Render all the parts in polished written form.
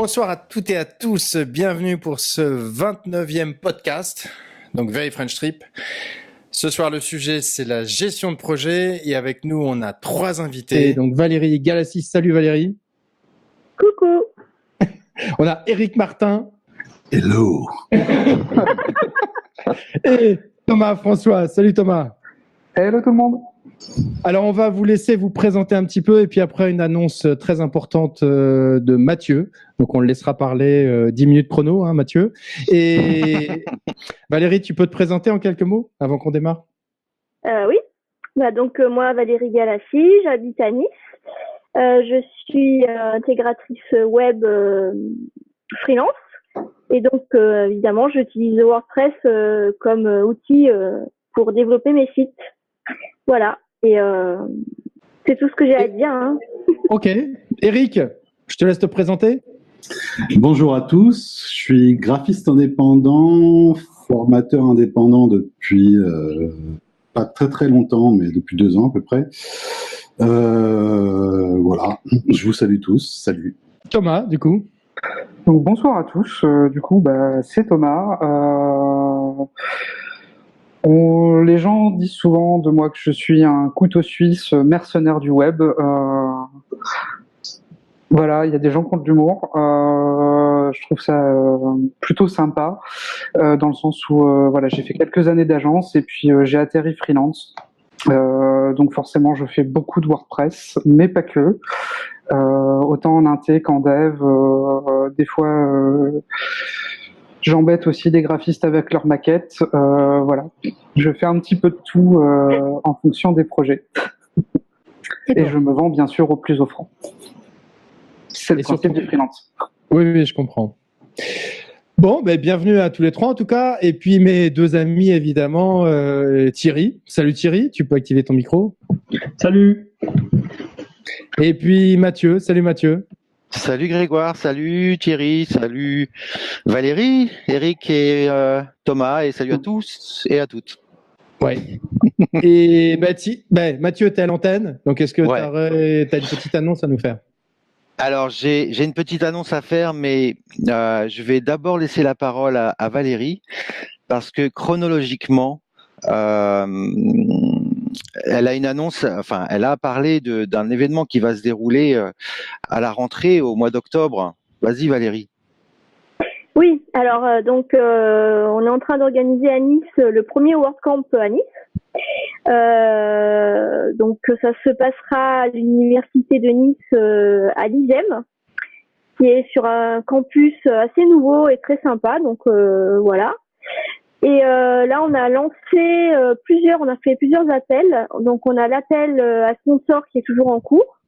Bonsoir à toutes et à tous, bienvenue pour ce 29e podcast, donc Very French Trip. Ce soir, le sujet, c'est la gestion de projet et avec nous, on a 3 invités. Et donc Valérie Galassis, salut Valérie. Coucou. On a Eric Martin. Hello. Et Thomas François, salut Thomas. Hello tout le monde. Alors, on va vous laisser vous présenter un petit peu et puis après une annonce très importante de Mathieu. Donc, on le laissera parler 10 minutes chrono, hein, Mathieu. Et Valérie, tu peux te présenter en quelques mots avant qu'on démarre? Oui. Donc, moi, Valérie Galassis, j'habite à Nice. Je suis intégratrice web freelance. Et donc, évidemment, j'utilise WordPress comme outil pour développer mes sites. Voilà. Et c'est tout ce que j'ai à dire. Hein. Ok. Eric, je te laisse te présenter. Bonjour à tous, je suis graphiste indépendant, formateur indépendant depuis pas très longtemps, mais depuis 2 ans à peu près. Voilà, je vous salue tous, salut. Thomas, du coup. Donc, bonsoir à tous, c'est Thomas. Les gens disent souvent de moi que je suis un couteau suisse mercenaire du web. Voilà, il y a des gens qui ont de l'humour. Je trouve ça plutôt sympa, dans le sens où j'ai fait quelques années d'agence et puis j'ai atterri freelance. Donc forcément, je fais beaucoup de WordPress, mais pas que. Autant en inté qu'en dev. Des fois, j'embête aussi des graphistes avec leurs maquettes. Voilà, je fais un petit peu de tout en fonction des projets. Et je me vends bien sûr au plus offrant. C'est le principe du freelance. Oui, je comprends. Bon, bienvenue à tous les 3 en tout cas. Et puis mes 2 amis évidemment, Thierry. Salut Thierry, tu peux activer ton micro. Salut. Et puis Mathieu. Salut Mathieu. Salut Grégoire, salut Thierry, salut Valérie, Eric et Thomas, et salut à tous et à toutes. Ouais. Et Mathieu, t'es à l'antenne, donc est-ce que t'as une petite annonce à nous faire? Alors j'ai une petite annonce à faire, mais je vais d'abord laisser la parole à Valérie, parce que chronologiquement, elle a une annonce, enfin elle a parlé d'un événement qui va se dérouler à la rentrée au mois d'octobre. Vas-y Valérie. Oui, alors on est en train d'organiser à Nice le premier WordCamp à Nice. Donc ça se passera à l'université de Nice à l'ISEM, qui est sur un campus assez nouveau et très sympa. Donc voilà. Et là on a lancé on a fait plusieurs appels. Donc on a l'appel à sponsor qui est toujours en cours,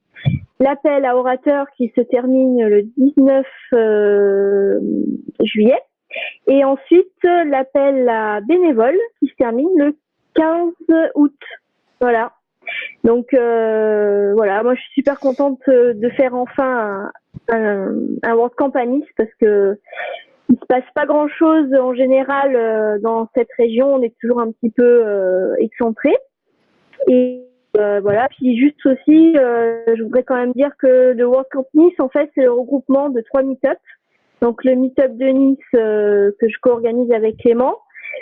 l'appel à orateur qui se termine le 19 juillet, et ensuite l'appel à bénévoles qui se termine le 15 août. Voilà. Donc voilà, moi je suis super contente de faire enfin un WordCamp à Nice, parce que il se passe pas grand chose en général dans cette région. On est toujours un petit peu excentré. Et voilà. Puis juste aussi, je voudrais quand même dire que le WordCamp Nice, en fait, c'est le regroupement de 3 meet-ups. Donc le meet-up de Nice que je co-organise avec Clément,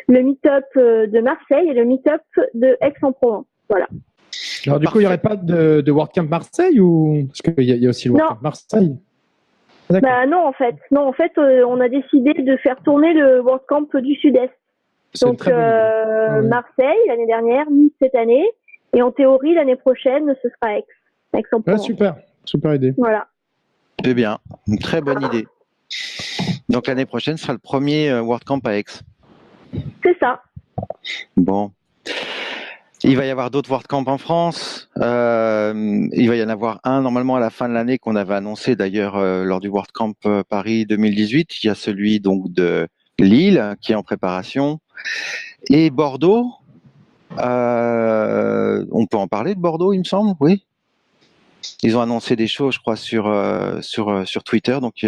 le meet-up de Marseille et le meet-up de Aix-en-Provence. Voilà. Alors du coup, il n'y aurait pas de WordCamp Marseille, ou parce qu'il y a aussi le WordCamp Marseille? Non, en fait, on a décidé de faire tourner le WordCamp du Sud-Est. Donc Marseille l'année dernière, Nice cette année, et en théorie l'année prochaine ce sera Aix-en-Provence. Super idée. Voilà. C'est bien, une très bonne idée. Donc l'année prochaine sera le premier WordCamp à Aix. C'est ça. Bon. Il va y avoir d'autres WordCamp en France. Il va y en avoir un normalement à la fin de l'année qu'on avait annoncé d'ailleurs lors du WordCamp Paris 2018. Il y a celui donc de Lille qui est en préparation, et Bordeaux. On peut en parler de Bordeaux, il me semble, oui. Ils ont annoncé des choses, je crois, sur Twitter. Donc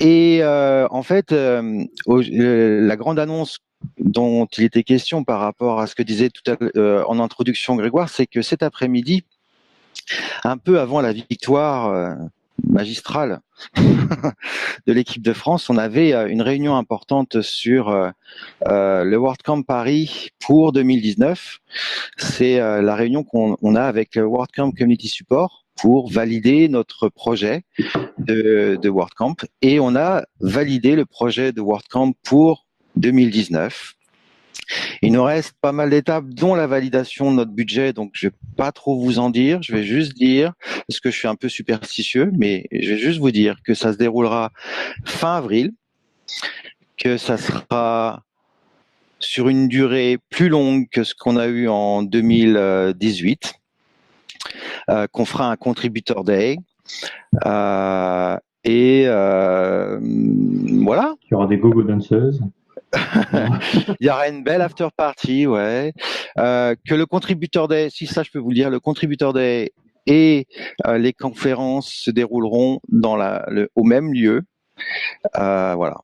en fait, la grande annonce dont il était question par rapport à ce que disait tout à l'heure en introduction Grégoire, c'est que cet après-midi, un peu avant la victoire magistrale de l'équipe de France, on avait une réunion importante sur le WordCamp Paris pour 2019. C'est la réunion qu'on a avec le WordCamp Community Support pour valider notre projet de WordCamp, et on a validé le projet de WordCamp pour 2019. Il nous reste pas mal d'étapes, dont la validation de notre budget, donc je vais pas trop vous en dire, je vais juste dire, parce que je suis un peu superstitieux, mais je vais juste vous dire que ça se déroulera fin avril, que ça sera sur une durée plus longue que ce qu'on a eu en 2018, qu'on fera un Contributor Day, et voilà. Il y aura des go-go danseuses. Il y aura une belle after party, ouais. Que le Contributor Day, si ça je peux vous le dire, le Contributor Day et les conférences se dérouleront au même lieu. Voilà.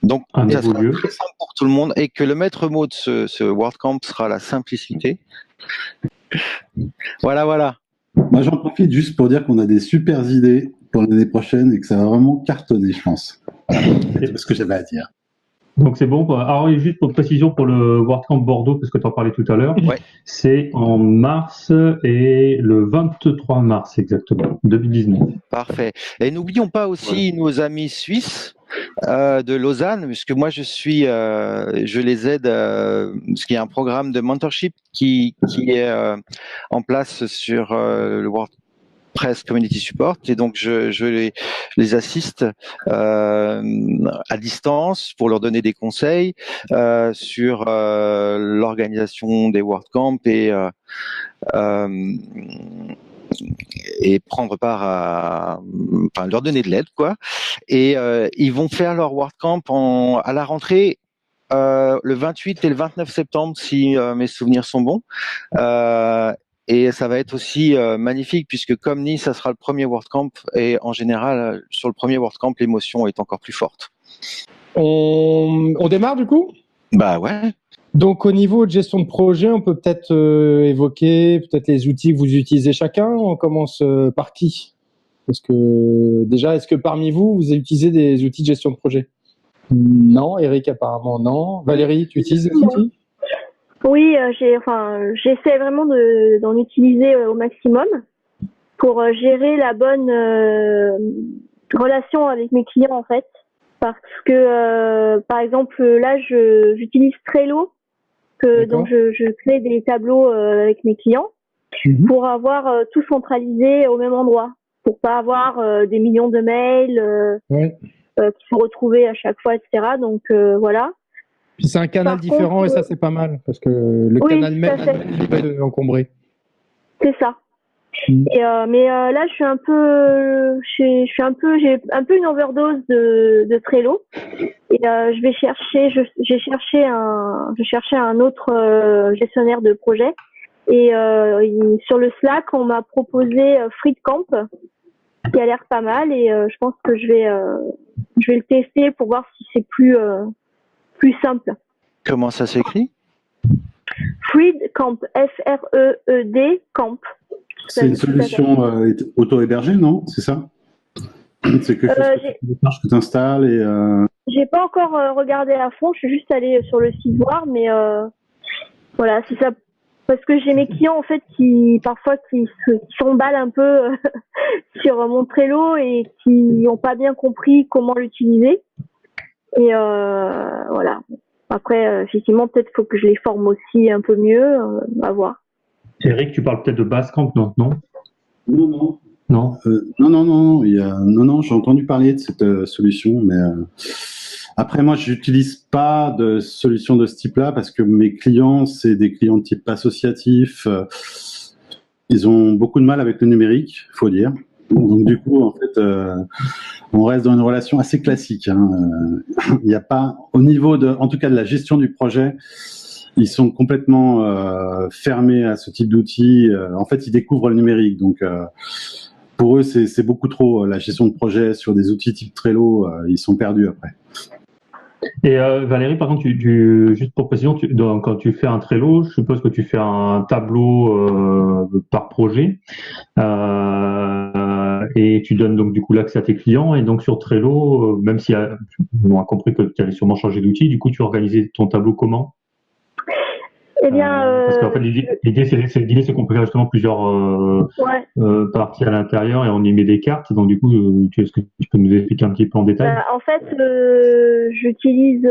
Donc ça sera très simple pour tout le monde, et que le maître mot de ce WordCamp sera la simplicité. Voilà. Moi, j'en profite juste pour dire qu'on a des super idées pour l'année prochaine et que ça va vraiment cartonner, je pense. C'est ce que j'avais à dire. Donc c'est bon. Alors juste pour précision pour le WordCamp Bordeaux, parce que tu en parlais tout à l'heure, ouais. C'est en mars, et le 23 mars exactement, 2019. Parfait. Et n'oublions pas aussi nos amis suisses de Lausanne, puisque moi je les aide, parce qu'il y a un programme de mentorship qui est en place sur le WordPress Community Support, et donc je les assiste à distance pour leur donner des conseils sur l'organisation des WordCamp et prendre part leur donner de l'aide, quoi. Et ils vont faire leur WordCamp à la rentrée le 28 et le 29 septembre, si mes souvenirs sont bons. Et ça va être aussi magnifique, puisque comme Nice, ça sera le premier WordCamp, et en général, sur le premier WordCamp, l'émotion est encore plus forte. On démarre du coup ? Bah ouais. Donc au niveau de gestion de projet, on peut peut-être évoquer peut-être les outils que vous utilisez chacun. On commence par qui ? Parce que déjà, est-ce que parmi vous, vous utilisez des outils de gestion de projet ? Non, Eric apparemment non. Valérie, tu utilises des outils ? Oui, j'essaie vraiment d'en utiliser au maximum pour gérer la bonne relation avec mes clients, en fait. Parce que, par exemple, là, j'utilise Trello, donc je crée des tableaux avec mes clients pour avoir tout centralisé au même endroit, pour pas avoir des millions de mails qu'il faut retrouver à chaque fois, etc. Donc voilà. Puis c'est un canal différent, et ça c'est pas mal, parce que le canal mail est encombré. C'est ça. Et mais là j'ai un peu une overdose de Trello, et j'ai cherché un autre gestionnaire de projet, et sur le Slack on m'a proposé FreeCamp, qui a l'air pas mal, et je pense que je vais le tester pour voir si c'est plus simple. Comment ça s'écrit ? FreeCamp, F-R-E-E-D, Camp. C'est une solution auto-hébergée, non ? C'est ça ? C'est quelque chose que tu installes et... J'ai pas encore regardé à fond, je suis juste allée sur le site voir, mais voilà, c'est ça. Parce que j'ai mes clients en fait qui s'emballent un peu sur mon Trello et qui n'ont pas bien compris comment l'utiliser. Et voilà. Après, effectivement, peut-être faut que je les forme aussi un peu mieux, à voir. Eric, tu parles peut-être de Basecamp, non ? Non. Non. Non, j'ai entendu parler de cette solution, mais après moi, j'utilise pas de solution de ce type-là parce que mes clients, c'est des clients de type associatif. Ils ont beaucoup de mal avec le numérique, faut dire. Donc du coup, en fait, on reste dans une relation assez classique. Il n'y a pas, au niveau en tout cas de la gestion du projet, ils sont complètement fermés à ce type d'outils. En fait, ils découvrent le numérique, donc pour eux, c'est beaucoup trop la gestion de projet sur des outils type Trello. Ils sont perdus après. Et Valérie, par contre, juste pour précision, quand tu fais un Trello, je suppose que tu fais un tableau par projet et tu donnes donc du coup l'accès à tes clients. Et donc sur Trello, même si on a compris que tu allais sûrement changer d'outil, du coup tu organisais ton tableau comment? Eh bien, parce qu'en fait l'idée c'est qu'on peut faire justement plusieurs parties à l'intérieur et on y met des cartes. Donc du coup, est-ce que tu peux nous expliquer un petit peu en détail? en fait, j'utilise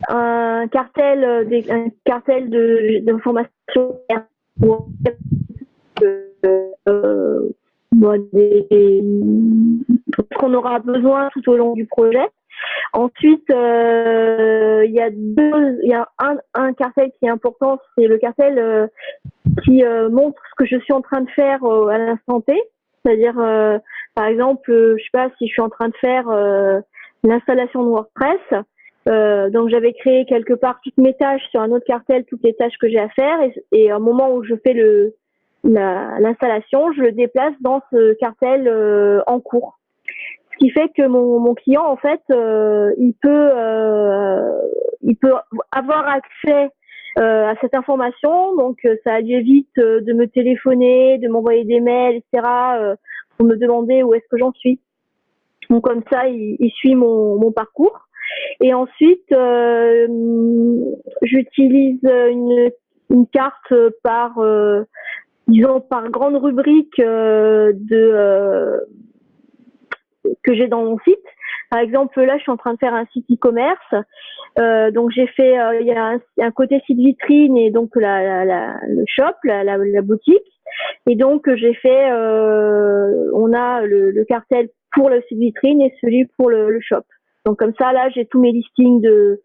un cartel d'informations qu'on aura besoin tout au long du projet. Ensuite, il y a un cartel qui est important, c'est le cartel qui montre ce que je suis en train de faire à l'instant T. C'est-à-dire, par exemple, je sais pas si je suis en train de faire l'installation de WordPress. Donc j'avais créé quelque part toutes mes tâches sur un autre cartel, toutes les tâches que j'ai à faire, et au moment où je fais l'installation, je le déplace dans ce cartel en cours. Ce qui fait que mon client, en fait, il peut avoir accès à cette information, donc ça lui évite de me téléphoner, de m'envoyer des mails, etc., pour me demander où est-ce que j'en suis. Donc comme ça, il suit mon parcours. Et ensuite, j'utilise une carte par grande rubrique que j'ai dans mon site. Par exemple, là, je suis en train de faire un site e-commerce. Donc j'ai fait, il y a un côté site vitrine et donc le shop, la boutique. Et donc j'ai fait, on a le cartel pour le site vitrine et celui pour le shop. Donc comme ça, là, j'ai tous mes listings de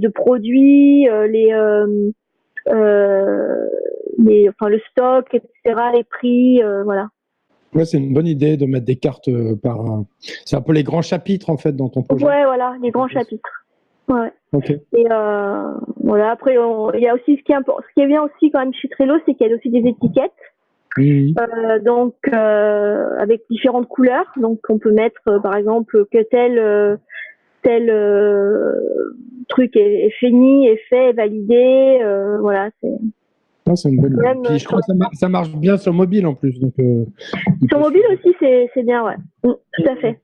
produits, le stock, etc., les prix, voilà. Ouais, c'est une bonne idée de mettre des cartes c'est un peu les grands chapitres en fait dans ton projet. Ouais, voilà, les grands chapitres. Ouais. Ok. Et voilà. Après, il y a aussi ce qui est bien aussi quand même chez Trello, c'est qu'il y a aussi des étiquettes. Mmh. Donc avec différentes couleurs. Donc on peut mettre par exemple que tel truc est fini, est fait, est validé. Voilà, c'est une bonne idée. Puis je crois que ça marche bien sur mobile en plus. Donc, sur mobile aussi, c'est bien, ouais. Tout à fait.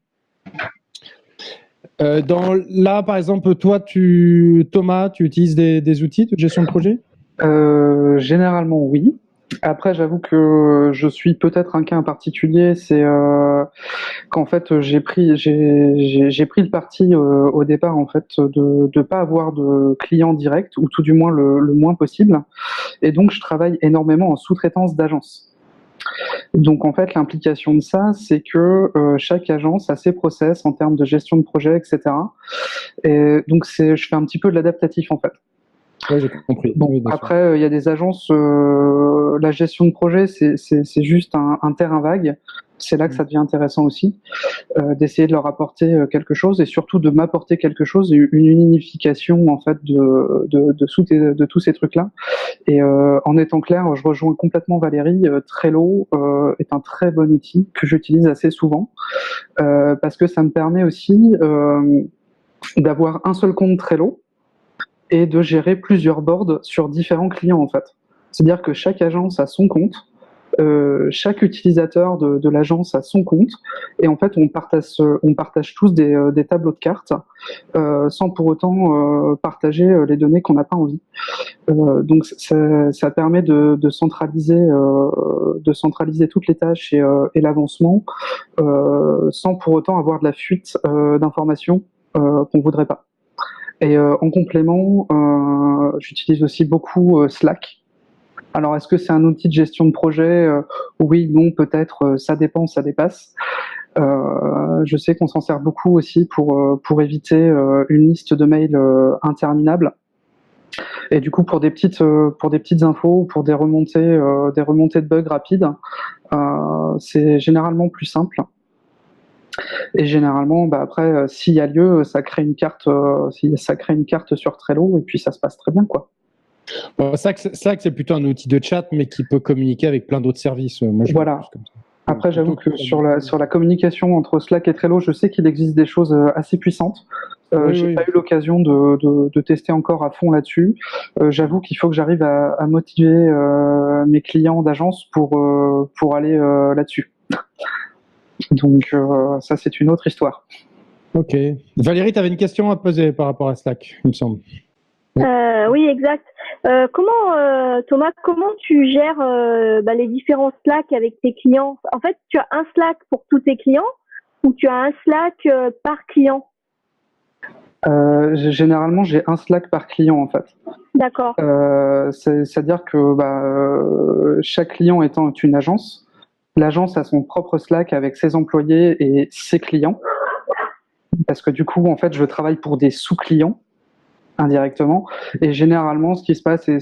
Là, par exemple, toi, Thomas, tu utilises des outils de gestion de projet? Généralement, oui. Après, j'avoue que je suis peut-être un cas particulier, c'est qu'en fait j'ai pris le parti au départ en fait de pas avoir de clients directs ou tout du moins le moins possible, et donc je travaille énormément en sous-traitance d'agence. Donc en fait l'implication de ça, c'est que chaque agence a ses process en termes de gestion de projet, etc. Et donc je fais un petit peu de l'adaptatif en fait. Oui, j'ai compris. Bon, oui, après, il y a des agences, la gestion de projet, c'est juste un terrain vague. C'est là que ça devient intéressant aussi, d'essayer de leur apporter quelque chose et surtout de m'apporter quelque chose, une unification en fait de tous ces trucs-là. Et en étant clair, je rejoins complètement Valérie. Trello est un très bon outil que j'utilise assez souvent parce que ça me permet aussi d'avoir un seul compte Trello et de gérer plusieurs boards sur différents clients en fait. C'est-à-dire que chaque agence a son compte, chaque utilisateur de l'agence a son compte, et en fait on partage tous des tableaux de cartes sans pour autant partager les données qu'on n'a pas envie. Donc ça permet de centraliser toutes les tâches et l'avancement sans pour autant avoir de la fuite d'informations qu'on voudrait pas. Et en complément, j'utilise aussi beaucoup Slack. Alors, est-ce que c'est un outil de gestion de projet? Oui, non, peut-être, ça dépend, ça dépasse. Je sais qu'on s'en sert beaucoup aussi pour éviter une liste de mails interminable. Et du coup, pour des petites infos, pour des remontées de bugs rapides, c'est généralement plus simple. Et généralement, après, s'il y a lieu, ça crée une carte sur Trello et puis ça se passe très bien, quoi. Slack, c'est plutôt un outil de chat, mais qui peut communiquer avec plein d'autres services. Moi, je voilà. comme ça. Après, j'avoue que sur la communication entre Slack et Trello, je sais qu'il existe des choses assez puissantes. J'ai pas eu l'occasion de tester encore à fond là-dessus. J'avoue qu'il faut que j'arrive à motiver mes clients d'agence pour aller là-dessus. Donc ça, c'est une autre histoire. Ok. Valérie, tu avais une question à poser par rapport à Slack, il me semble. Oui, exact. Thomas, comment tu gères les différents Slack avec tes clients? En fait, tu as un Slack pour tous tes clients ou tu as un Slack par client? Généralement, j'ai un Slack par client en fait. D'accord. C'est-à-dire que chaque client étant une agence, l'agence a son propre Slack avec ses employés et ses clients. Parce que du coup, en fait, je travaille pour des sous-clients indirectement. Et généralement, ce qui se passe, et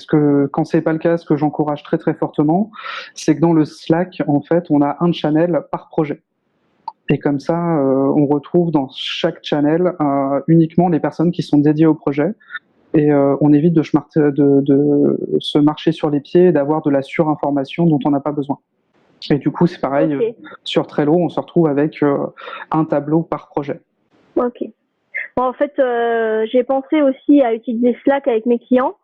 quand c'est pas le cas, ce que j'encourage très très fortement, c'est que dans le Slack, en fait, on a un channel par projet. Et comme ça, on retrouve dans chaque channel uniquement les personnes qui sont dédiées au projet. Et on évite de se marcher sur les pieds et d'avoir de la surinformation dont on n'a pas besoin. Et du coup, c'est pareil, sur Trello, on se retrouve avec un tableau par projet. Ok. Bon, en fait, j'ai pensé aussi à utiliser Slack avec mes clients.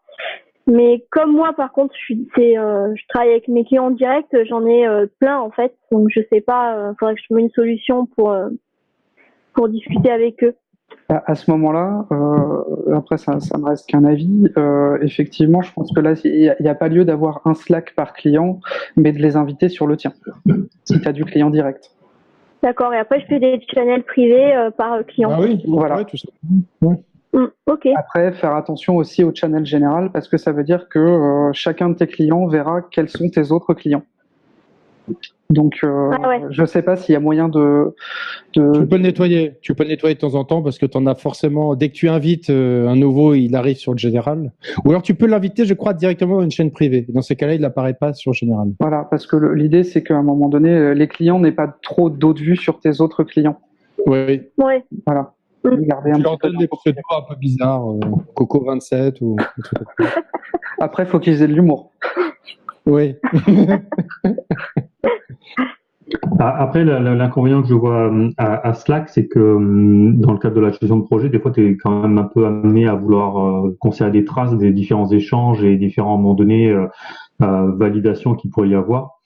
Mais comme moi, par contre, je travaille avec mes clients en direct, j'en ai plein en fait. Donc, je sais pas, faudrait que je trouve une solution pour discuter avec eux. À ce moment-là, après ça me reste qu'un avis. Effectivement, je pense que là, il n'y a pas lieu d'avoir un Slack par client, mais de les inviter sur le tien, si tu as du client direct. D'accord, et après je fais des channels privés par client. Ah oui, voilà. Ouais, tout ça. Ouais. Ok. Après, faire attention aussi au channel général, parce que ça veut dire que chacun de tes clients verra quels sont tes autres clients. Donc, je sais pas s'il y a moyen de... Tu peux le nettoyer. Tu peux le nettoyer de temps en temps parce que tu en as forcément. Dès que tu invites un nouveau, il arrive sur le général. Ou alors tu peux l'inviter, je crois, directement dans une chaîne privée. Dans ces cas-là, il n'apparaît pas sur le général. Voilà, parce que l'idée, c'est qu'à un moment donné, les clients n'aient pas trop d'eau de vue sur tes autres clients. Oui. Ouais. Voilà. Garder tu leur donnes des pseudos un peu bizarres, Coco 27 ou des trucs comme ça. Après, il faut qu'ils aient de l'humour. Oui. Après, l'inconvénient que je vois à Slack, c'est que dans le cadre de la gestion de projet, des fois, tu es quand même un peu amené à vouloir conserver des traces des différents échanges et différents, à un moment donné, validations qu'il pourrait y avoir.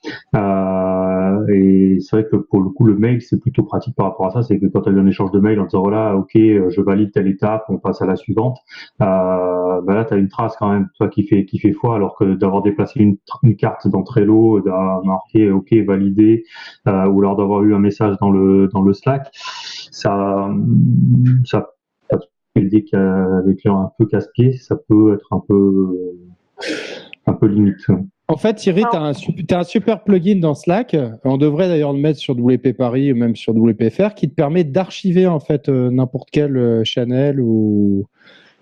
Et c'est vrai que pour le coup, le mail, c'est plutôt pratique par rapport à ça. C'est que quand tu as eu un échange de mail en disant, voilà, ok, je valide telle étape, on passe à la suivante, là, tu as une trace quand même, toi, qui fait foi, alors que d'avoir déplacé une carte dans Trello, d'avoir marqué, ok, validé, ou alors d'avoir eu un message dans le Slack, ça dès qu'il y a des clients un peu casse-pieds, ça peut être un peu limite. En fait, Thierry, tu as un super plugin dans Slack. On devrait d'ailleurs le mettre sur WP Paris ou même sur WPFR qui te permet d'archiver en fait n'importe quel channel ou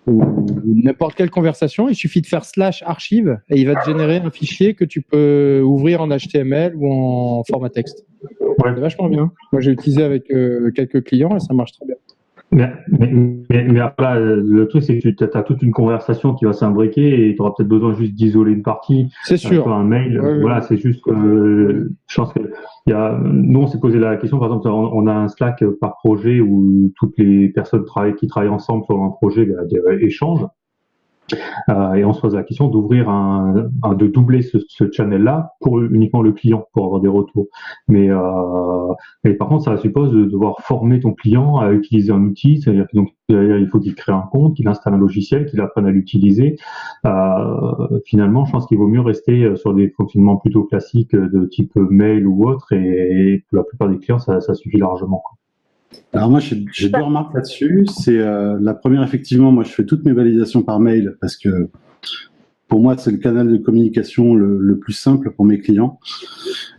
n'importe quelle conversation. Il suffit de faire /archive et il va te générer un fichier que tu peux ouvrir en HTML ou en format texte. Ouais. C'est vachement bien. Moi, j'ai utilisé avec quelques clients et ça marche très bien. Mais après, le truc, c'est que tu as toute une conversation qui va s'imbriquer et tu auras peut-être besoin juste d'isoler une partie. C'est sûr. Un mail. Voilà, c'est juste que je pense que nous, on s'est posé la question, par exemple, on a un Slack par projet où toutes les personnes qui travaillent ensemble sur un projet échangent. Et on se pose la question d'ouvrir de doubler ce channel-là pour uniquement le client, pour avoir des retours. Mais par contre, ça suppose de devoir former ton client à utiliser un outil, c'est-à-dire que donc il faut qu'il crée un compte, qu'il installe un logiciel, qu'il apprenne à l'utiliser. Finalement, je pense qu'il vaut mieux rester sur des fonctionnements plutôt classiques de type mail ou autre, et pour la plupart des clients, ça suffit largement, quoi. Alors moi, j'ai deux remarques là-dessus. C'est la première, effectivement, moi je fais toutes mes validations par mail parce que pour moi c'est le canal de communication le plus simple pour mes clients.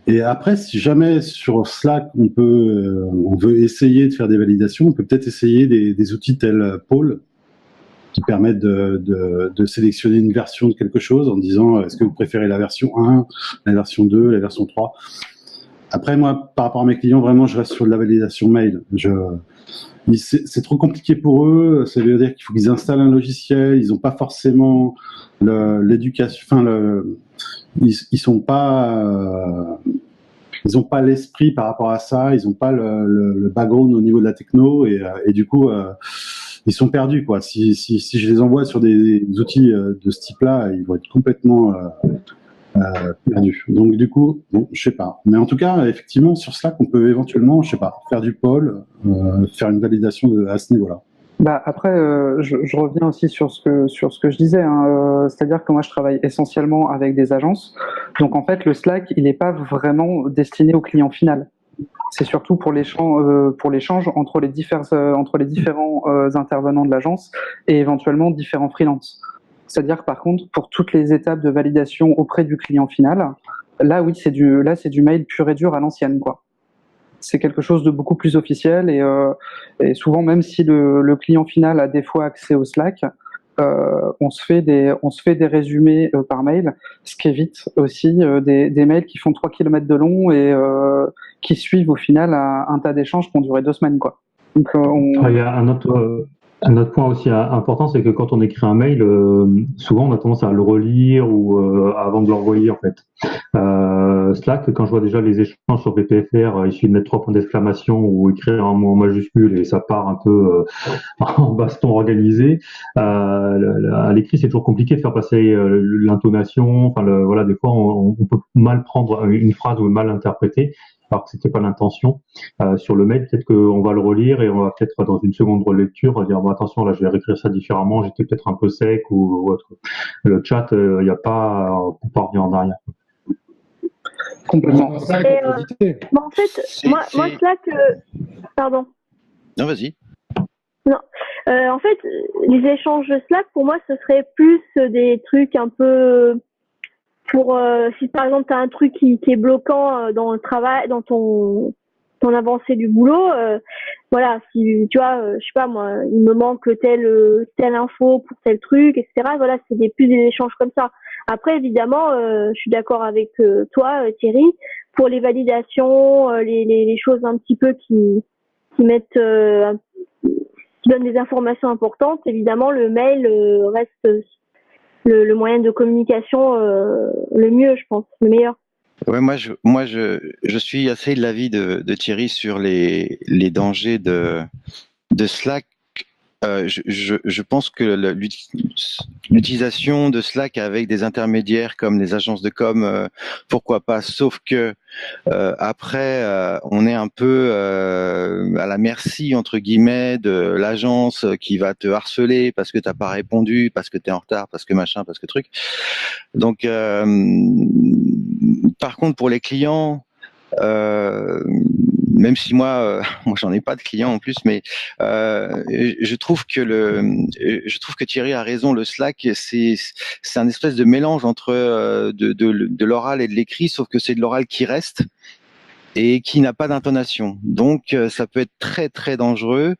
Et après, si jamais sur Slack on veut essayer de faire des validations, on peut peut-être essayer des outils tels Paul qui permettent de sélectionner une version de quelque chose en disant est-ce que vous préférez la version 1, la version 2, la version 3. Après, moi, par rapport à mes clients, vraiment, je reste sur de la validation mail. C'est trop compliqué pour eux. Ça veut dire qu'il faut qu'ils installent un logiciel. Ils n'ont pas forcément l'éducation. Ils sont pas. ils ont pas l'esprit par rapport à ça, ils ont pas le background au niveau de la techno et du coup ils sont perdus quoi. Si je les envoie sur des outils de ce type-là, ils vont être complètement perdus. Donc du coup, bon, je sais pas. Mais en tout cas, effectivement, sur Slack, on peut éventuellement, je sais pas, faire du poll, faire une validation à ce niveau-là. Bah après, je reviens aussi sur ce que je disais, hein, c'est-à-dire que moi je travaille essentiellement avec des agences, donc en fait le Slack il n'est pas vraiment destiné au client final. C'est surtout pour l'échange entre les différents intervenants de l'agence et éventuellement différents freelances. C'est-à-dire que par contre pour toutes les étapes de validation auprès du client final, là oui c'est du mail pur et dur à l'ancienne quoi. C'est quelque chose de beaucoup plus officiel et souvent même si le client final a des fois accès au Slack, on se fait des résumés par mail, ce qui évite aussi des mails qui font 3 km de long et qui suivent au final un tas d'échanges qui ont duré 2 semaines quoi. Donc il y a un autre point aussi important, c'est que quand on écrit un mail, souvent on a tendance à le relire ou avant de l'envoyer en fait. Slack, quand je vois déjà les échanges sur VPFR, il suffit de mettre 3 points d'exclamation ou écrire un mot en majuscule et ça part un peu en baston organisé. À l'écrit, c'est toujours compliqué de faire passer l'intonation. Enfin, voilà, des fois, on peut mal prendre une phrase ou mal interpréter, alors que c'était pas l'intention. Sur le mail, peut-être qu'on va le relire et on va peut-être dans une seconde relecture dire bon attention là je vais réécrire ça différemment, j'étais peut-être un peu sec ou autre. Le chat, il n'y a pas, on peut pas revenir en arrière. Complètement. En fait, moi Slack, pardon. Non, vas-y. Non. En fait, les échanges de Slack, pour moi, ce serait plus des trucs un peu pour si par exemple tu as un truc qui est bloquant dans le travail, dans ton avancée du boulot, voilà, si tu vois, je sais pas moi, il me manque telle info pour tel truc, etc. Voilà, c'est plus des échanges comme ça. Après, évidemment, je suis d'accord avec toi, Thierry, pour les validations, les choses un petit peu qui mettent, qui donnent des informations importantes. Évidemment, le mail reste le moyen de communication le mieux, je pense, le meilleur. Ouais, moi, je suis assez de l'avis de Thierry sur les dangers de Slack. Je pense que l'utilisation de Slack avec des intermédiaires comme les agences de com, pourquoi pas, sauf que après on est un peu à la merci entre guillemets de l'agence qui va te harceler parce que t'as pas répondu, parce que t'es en retard, parce que machin, parce que truc. Donc par contre pour les clients, même si moi j'en ai pas de clients en plus, mais je trouve que Thierry a raison. Le Slack, c'est un espèce de mélange entre de l'oral et de l'écrit, sauf que c'est de l'oral qui reste et qui n'a pas d'intonation. Donc ça peut être très très dangereux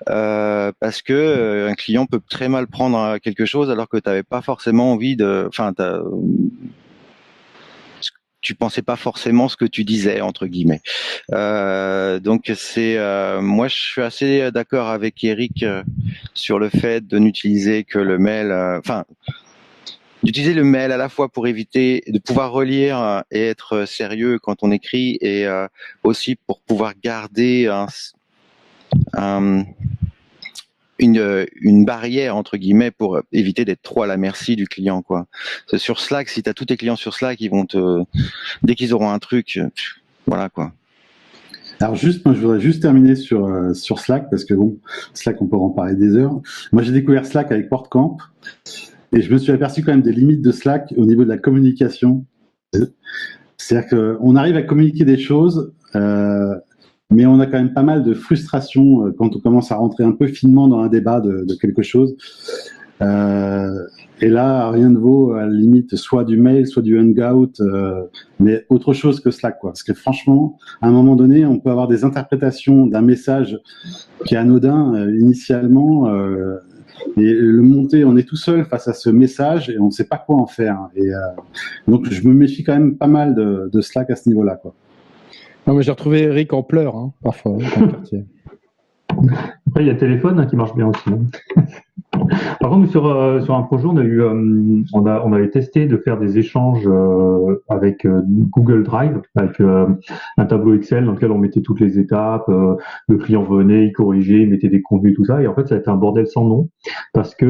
parce que un client peut très mal prendre quelque chose alors que tu n'avais pas forcément envie de, enfin tu pensais pas forcément ce que tu disais entre guillemets. Donc c'est moi je suis assez d'accord avec Eric sur le fait de n'utiliser que le mail, d'utiliser le mail à la fois pour éviter de pouvoir relire et être sérieux quand on écrit et aussi pour pouvoir garder une barrière entre guillemets pour éviter d'être trop à la merci du client quoi. C'est sur Slack, si tu as tous tes clients sur Slack, ils vont dès qu'ils auront un truc, voilà quoi. Alors moi je voudrais juste terminer sur Slack parce que bon, Slack on peut en parler des heures. Moi j'ai découvert Slack avec WordCamp et je me suis aperçu quand même des limites de Slack au niveau de la communication. C'est-à-dire qu'on arrive à communiquer des choses, mais on a quand même pas mal de frustration quand on commence à rentrer un peu finement dans un débat de quelque chose. Et là, rien ne vaut à la limite soit du mail, soit du hangout, mais autre chose que Slack, quoi. Parce que franchement, à un moment donné, on peut avoir des interprétations d'un message qui est anodin initialement, et le monter, on est tout seul face à ce message et on ne sait pas quoi en faire. Et donc, je me méfie quand même pas mal de Slack à ce niveau-là, quoi. Non, mais j'ai retrouvé Eric en pleurs, hein, parfois, dans le quartier. Après, il y a le téléphone qui marche bien aussi. Par contre, sur un projet, on avait testé de faire des échanges avec Google Drive, avec un tableau Excel dans lequel on mettait toutes les étapes. Le client venait, il corrigeait, il mettait des contenus, tout ça. Et en fait, ça a été un bordel sans nom parce que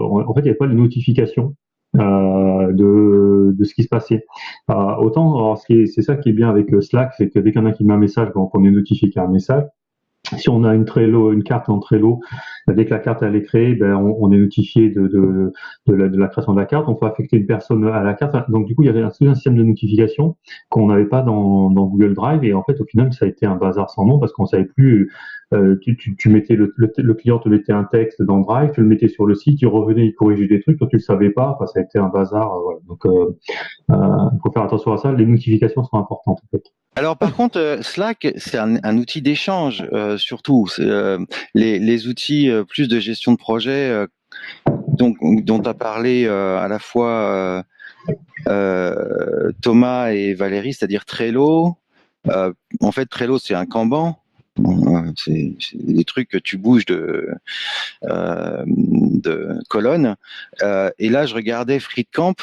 en fait, il n'y avait pas les notifications de ce qui se passait. Autant, alors, c'est ça qui est bien avec Slack, c'est que dès qu'il y en a qui met un message, donc on est notifié qu'il y a un message. Si on a une carte en Trello, dès que la carte elle est créée, ben on est notifié de la création de la carte. On peut affecter une personne à la carte. Donc du coup, il y avait un système de notification qu'on n'avait pas dans Google Drive. Et en fait, au final, ça a été un bazar sans nom parce qu'on savait plus. Tu mettais le client te mettait un texte dans Drive, tu le mettais sur le site, il revenait, il corrigeait des trucs, toi tu le savais pas. Enfin, ça a été un bazar. Voilà. Donc, faut faire attention à ça. Les notifications sont importantes en fait. Alors par contre, Slack, c'est un outil d'échange surtout. Les outils plus de gestion de projet dont a parlé à la fois Thomas et Valérie, c'est-à-dire Trello. En fait, Trello, c'est un Kanban. C'est des trucs que tu bouges de colonnes. Et là, je regardais Friedcamp.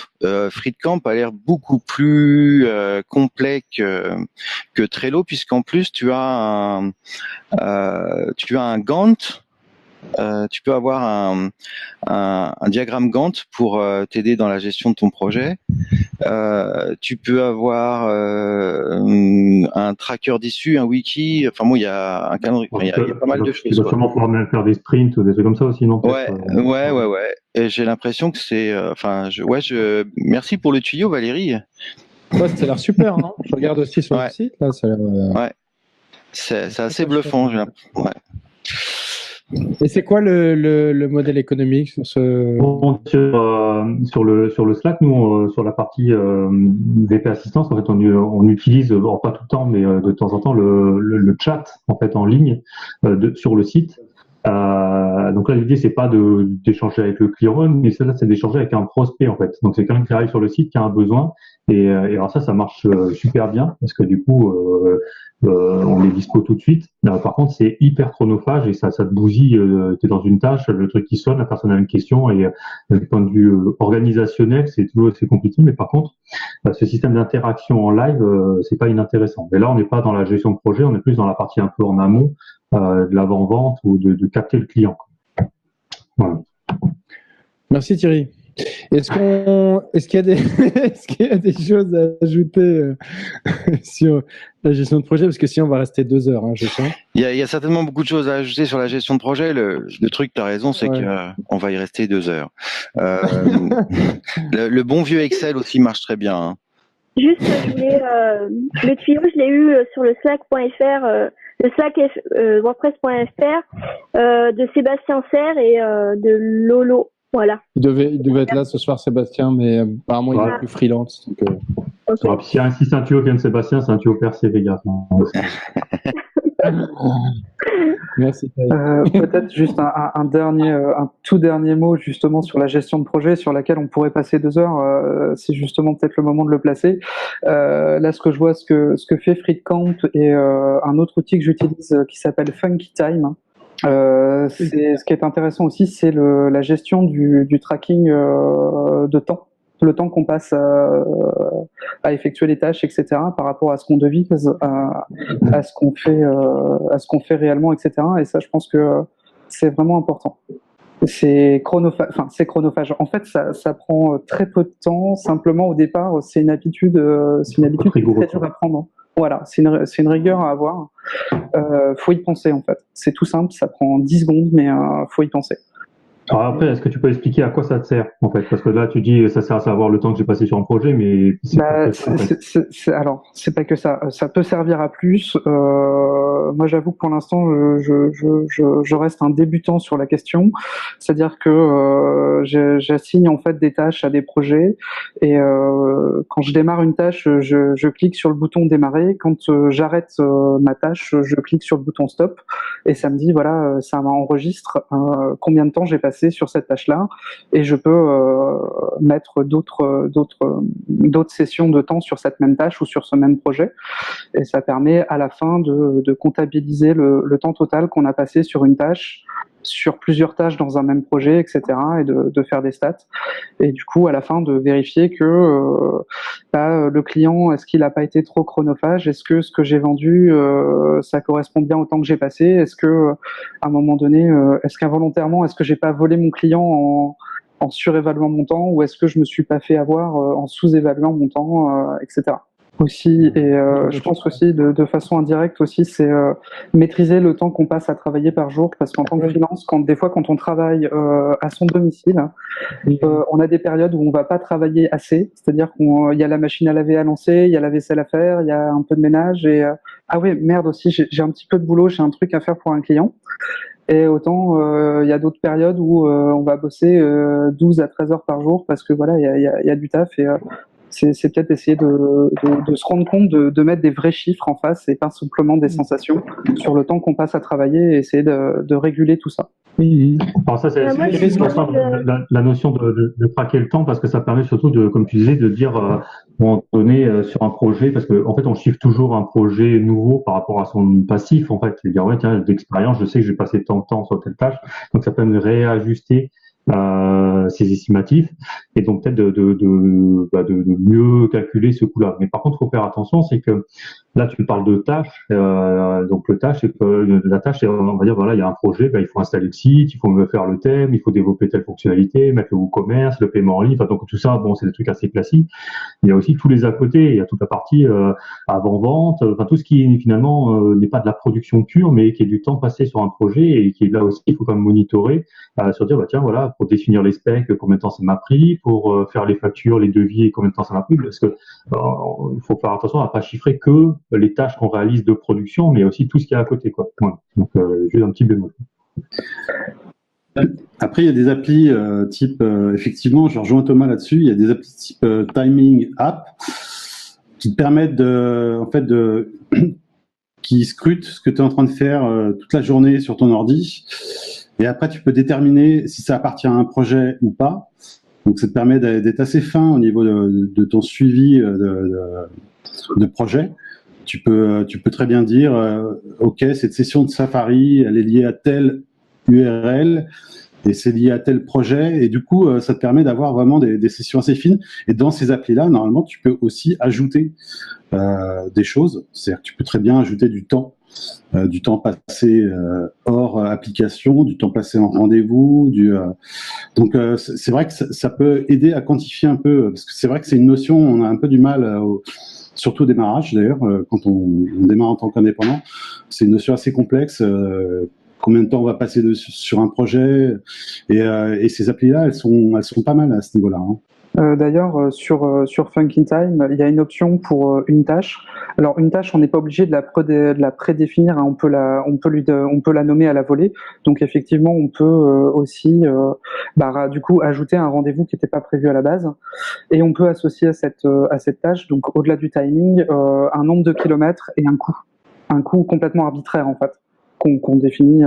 Friedcamp a l'air beaucoup plus complet que Trello, puisqu'en plus tu as un Gantt. Tu peux avoir un diagramme Gantt pour t'aider dans la gestion de ton projet. Tu peux avoir un tracker d'issue, un wiki. Enfin bon, il y a un calendrier. Il y a pas mal de choses. Tu dois sûrement pouvoir même faire des sprints ou des trucs comme ça aussi, non? Ouais. Et j'ai l'impression que c'est. Merci pour le tuyau, Valérie. Ouais, ça a l'air super, hein. Je regarde aussi sur le site. Là, ça a l'air, ouais. C'est assez bluffant. Ouais. Et c'est quoi le modèle économique sur ce... Sur le Slack, nous, sur la partie VP Assistance, en fait, on utilise, pas tout le temps, mais de temps en temps, le chat en fait en ligne sur le site. Donc là, l'idée, c'est pas d'échanger avec le client, mais c'est d'échanger avec un prospect en fait. Donc c'est quelqu'un qui arrive sur le site, qui a un besoin, et alors ça marche super bien parce que du coup, on est dispo tout de suite. Par contre, c'est hyper chronophage et ça te bousille. T'es dans une tâche, le truc qui sonne, la personne a une question et du point de vue organisationnel, c'est toujours assez compliqué. Mais par contre, ce système d'interaction en live, c'est pas inintéressant. Mais là, on n'est pas dans la gestion de projet, on est plus dans la partie un peu en amont. De l'avant-vente ou de capter le client. Voilà. Merci Thierry. Est-ce qu'il y a des choses à ajouter sur la gestion de projet? Parce que sinon on va rester 2 heures, hein, je sens. Il y a certainement beaucoup de choses à ajouter sur la gestion de projet. Le truc, tu as raison, c'est qu'on va y rester 2 heures. Le bon vieux Excel aussi marche très bien. Hein. Juste, le tuyau, je l'ai eu sur le slack.fr, le slack WordPress.fr de Sébastien Serre et de Lolo. Voilà. Il devait être là ce soir, Sébastien, mais apparemment il est plus freelance. Donc, okay. Si c'est un tuyau qui vient de Sébastien, c'est un tuyau percé, les gars. Merci. Peut-être juste un tout dernier mot justement sur la gestion de projet, sur laquelle on pourrait passer 2 heures. C'est justement peut-être le moment de le placer. Là, ce que je vois, ce que fait Friedcamp et un autre outil que j'utilise qui s'appelle Funky Time. Ce qui est intéressant aussi, c'est la gestion du tracking de temps. Le temps qu'on passe à effectuer les tâches, etc., par rapport à ce qu'on devise, à ce qu'on fait réellement, etc. Et ça, je pense que c'est vraiment important. C'est chronophage. En fait, ça prend très peu de temps. Simplement, au départ, c'est une habitude très dure à prendre. Voilà, c'est une rigueur à avoir. Faut y penser, en fait. C'est tout simple, ça prend 10 secondes, mais faut y penser. Alors après, est-ce que tu peux expliquer à quoi ça te sert, en fait? Parce que là, tu dis, ça sert à savoir le temps que j'ai passé sur un projet, mais alors, c'est pas que ça. Ça peut servir à plus. Moi, j'avoue que pour l'instant, je reste un débutant sur la question. C'est-à-dire que j'assigne en fait des tâches à des projets, et quand je démarre une tâche, je clique sur le bouton démarrer. Quand j'arrête ma tâche, je clique sur le bouton stop, et ça me dit voilà, ça m'enregistre combien de temps j'ai passé sur cette tâche-là, et je peux mettre d'autres sessions de temps sur cette même tâche ou sur ce même projet, et ça permet à la fin de comptabiliser le temps total qu'on a passé sur une tâche sur plusieurs tâches dans un même projet, etc., et de faire des stats. Et du coup, à la fin, de vérifier que le client, est-ce qu'il n'a pas été trop chronophage? Est-ce que ce que j'ai vendu, ça correspond bien au temps que j'ai passé? Est-ce que, à un moment donné, est-ce qu'involontairement, est-ce que j'ai pas volé mon client en surévaluant mon temps, ou est-ce que je me suis pas fait avoir en sous-évaluant mon temps, etc. Aussi, et je pense aussi de façon indirecte aussi, c'est maîtriser le temps qu'on passe à travailler par jour, parce qu'en tant que freelance, des fois quand on travaille à son domicile, on a des périodes où on va pas travailler assez, c'est-à-dire qu'il y a la machine à laver à lancer, il y a la vaisselle à faire, il y a un peu de ménage, et ah ouais, merde aussi, j'ai un petit peu de boulot, j'ai un truc à faire pour un client. Et autant, il y a d'autres périodes où on va bosser 12 à 13 heures par jour, parce que voilà, il y a du taf, et c'est peut-être essayer de se rendre compte, de mettre des vrais chiffres en face et pas simplement des sensations sur le temps qu'on passe à travailler, et essayer de réguler tout ça. Alors ça, c'est intéressant, la notion de traquer le temps, parce que ça permet surtout de, comme tu disais, de dire à un moment donné sur un projet, parce que en fait on chiffre toujours un projet nouveau par rapport à son passif, en fait, et dire ouais, tiens, d'expérience, je sais que j'ai passé tant de temps sur telle tâche, donc ça permet de réajuster ces estimatifs, et donc peut-être de mieux calculer ce coût-là. Mais par contre, il faut faire attention, c'est que là, tu parles de tâches. Donc le tâche, c'est que la tâche, c'est, on va dire, voilà, il y a un projet, il faut installer le site, il faut faire le thème, il faut développer telle fonctionnalité, mettre le WooCommerce, le paiement en ligne. Enfin, donc tout ça, bon, c'est des trucs assez classiques. Il y a aussi tous les à côté. Il y a toute la partie avant-vente, enfin tout ce qui finalement n'est pas de la production pure, mais qui est du temps passé sur un projet, et qui est là aussi, il faut quand même monitorer, sur dire, bah tiens, voilà, pour définir les specs, combien de temps ça m'a pris, pour faire les factures, les devis, combien de temps ça m'a pris, parce que il faut faire attention à pas chiffrer que les tâches qu'on réalise de production, mais aussi tout ce qu'il y a à côté, quoi. Voilà. Donc, juste un petit bémol. Après, il y a des applis type, effectivement, je rejoins Thomas là-dessus, il y a des applis type Timing App qui te permettent qui scrutent ce que tu es en train de faire toute la journée sur ton ordi. Et après, tu peux déterminer si ça appartient à un projet ou pas. Donc, ça te permet d'être assez fin au niveau de ton suivi de projet. Tu peux très bien dire, OK, cette session de Safari, elle est liée à telle URL et c'est lié à tel projet. Et du coup, ça te permet d'avoir vraiment des sessions assez fines. Et dans ces applis-là, normalement, tu peux aussi ajouter des choses. C'est-à-dire que tu peux très bien ajouter du temps passé hors application, du temps passé en rendez-vous. Donc, c'est vrai que ça peut aider à quantifier un peu, parce que c'est vrai que c'est une notion, on a un peu du mal surtout au démarrage d'ailleurs, quand on démarre en tant qu'indépendant, c'est une notion assez complexe. Combien de temps on va passer sur un projet, et ces applis-là, elles sont pas mal à ce niveau-là. Hein. D'ailleurs, sur Funkin Time, il y a une option pour une tâche. Alors une tâche, on n'est pas obligé de la prédéfinir, hein, on peut la nommer à la volée. Donc effectivement, on peut aussi du coup ajouter un rendez-vous qui n'était pas prévu à la base, et on peut associer à cette tâche, donc au-delà du timing, un nombre de kilomètres et un coût complètement arbitraire en fait, qu'on définit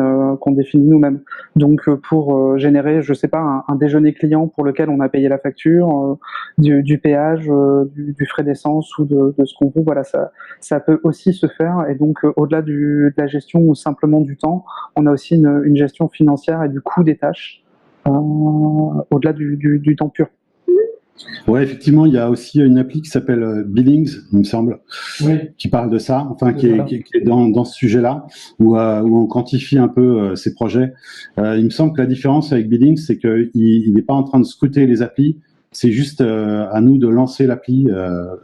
nous-mêmes. Donc pour générer, je sais pas, un déjeuner client pour lequel on a payé la facture, du péage, du frais d'essence, ou de ce qu'on veut, voilà, ça peut aussi se faire. Et donc au-delà de la gestion ou simplement du temps, on a aussi une gestion financière et du coût des tâches, au-delà du temps pur. Ouais, effectivement, il y a aussi une appli qui s'appelle Billings, il me semble, qui parle de ça, enfin qui est dans ce sujet-là, où on quantifie un peu ces projets. Il me semble que la différence avec Billings, c'est qu'il n'est pas en train de scruter les applis, c'est juste à nous de lancer l'appli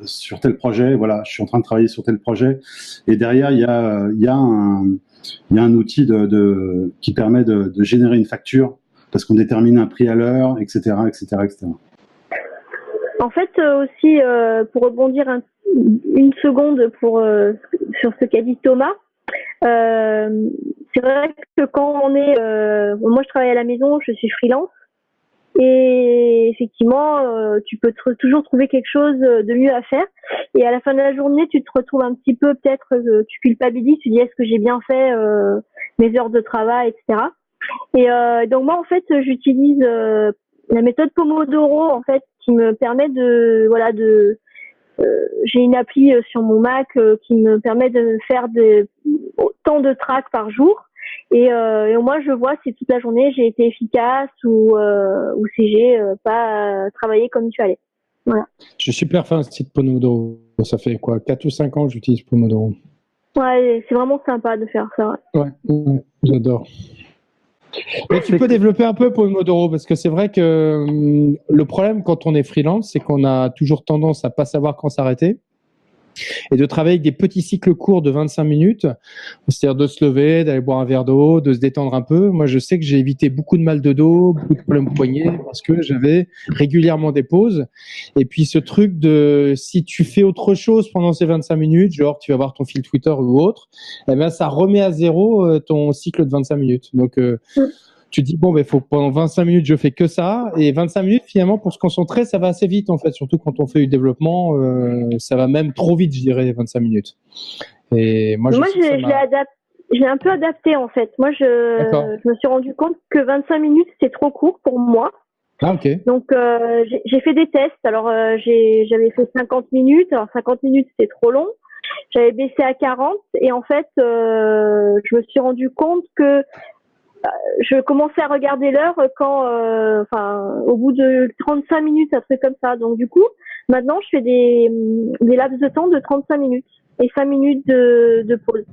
sur tel projet. Voilà, je suis en train de travailler sur tel projet, et derrière il y a un outil qui permet de générer une facture, parce qu'on détermine un prix à l'heure, etc., etc., etc. En fait, aussi, pour rebondir une seconde sur ce qu'a dit Thomas, c'est vrai que quand on est... moi, je travaille à la maison, je suis freelance, et effectivement, tu peux toujours trouver quelque chose de mieux à faire. Et à la fin de la journée, tu te retrouves un petit peu, peut-être, tu culpabilises, tu dis est-ce que j'ai bien fait mes heures de travail, etc. Et donc moi, en fait, j'utilise la méthode Pomodoro, en fait, qui me permet j'ai une appli sur mon Mac qui me permet de faire autant de tracks par jour. Et au moins je vois si toute la journée j'ai été efficace ou si j'ai pas travaillé comme il fallait. Voilà. Je suis super fan de ce site Pomodoro. Ça fait quoi, 4 ou 5 ans que j'utilise Pomodoro. Ouais, c'est vraiment sympa de faire ça. Ouais, j'adore. Mais tu peux développer un peu Pomodoro parce que c'est vrai que le problème quand on est freelance, c'est qu'on a toujours tendance à pas savoir quand s'arrêter et de travailler avec des petits cycles courts de 25 minutes, c'est-à-dire de se lever, d'aller boire un verre d'eau, de se détendre un peu. Moi, je sais que j'ai évité beaucoup de mal de dos, beaucoup de problèmes poignets parce que j'avais régulièrement des pauses. Et puis ce truc de si tu fais autre chose pendant ces 25 minutes, genre tu vas voir ton fil Twitter ou autre, eh ben ça remet à zéro ton cycle de 25 minutes. Donc tu te dis bon, ben faut que pendant 25 minutes je fais que ça, et 25 minutes finalement pour se concentrer ça va assez vite en fait, surtout quand on fait du développement, ça va même trop vite je dirais 25 minutes. Et moi j'ai un peu adapté en fait. Moi je me suis rendu compte que 25 minutes c'est trop court pour moi. Ah ok. Donc j'ai fait des tests. Alors j'avais fait 50 minutes. Alors 50 minutes c'est trop long. J'avais baissé à 40 et en fait je me suis rendu compte que je commençais à regarder l'heure quand, au bout de 35 minutes, un truc comme ça. Donc du coup, maintenant, je fais des laps de temps de 35 minutes et 5 minutes de pause.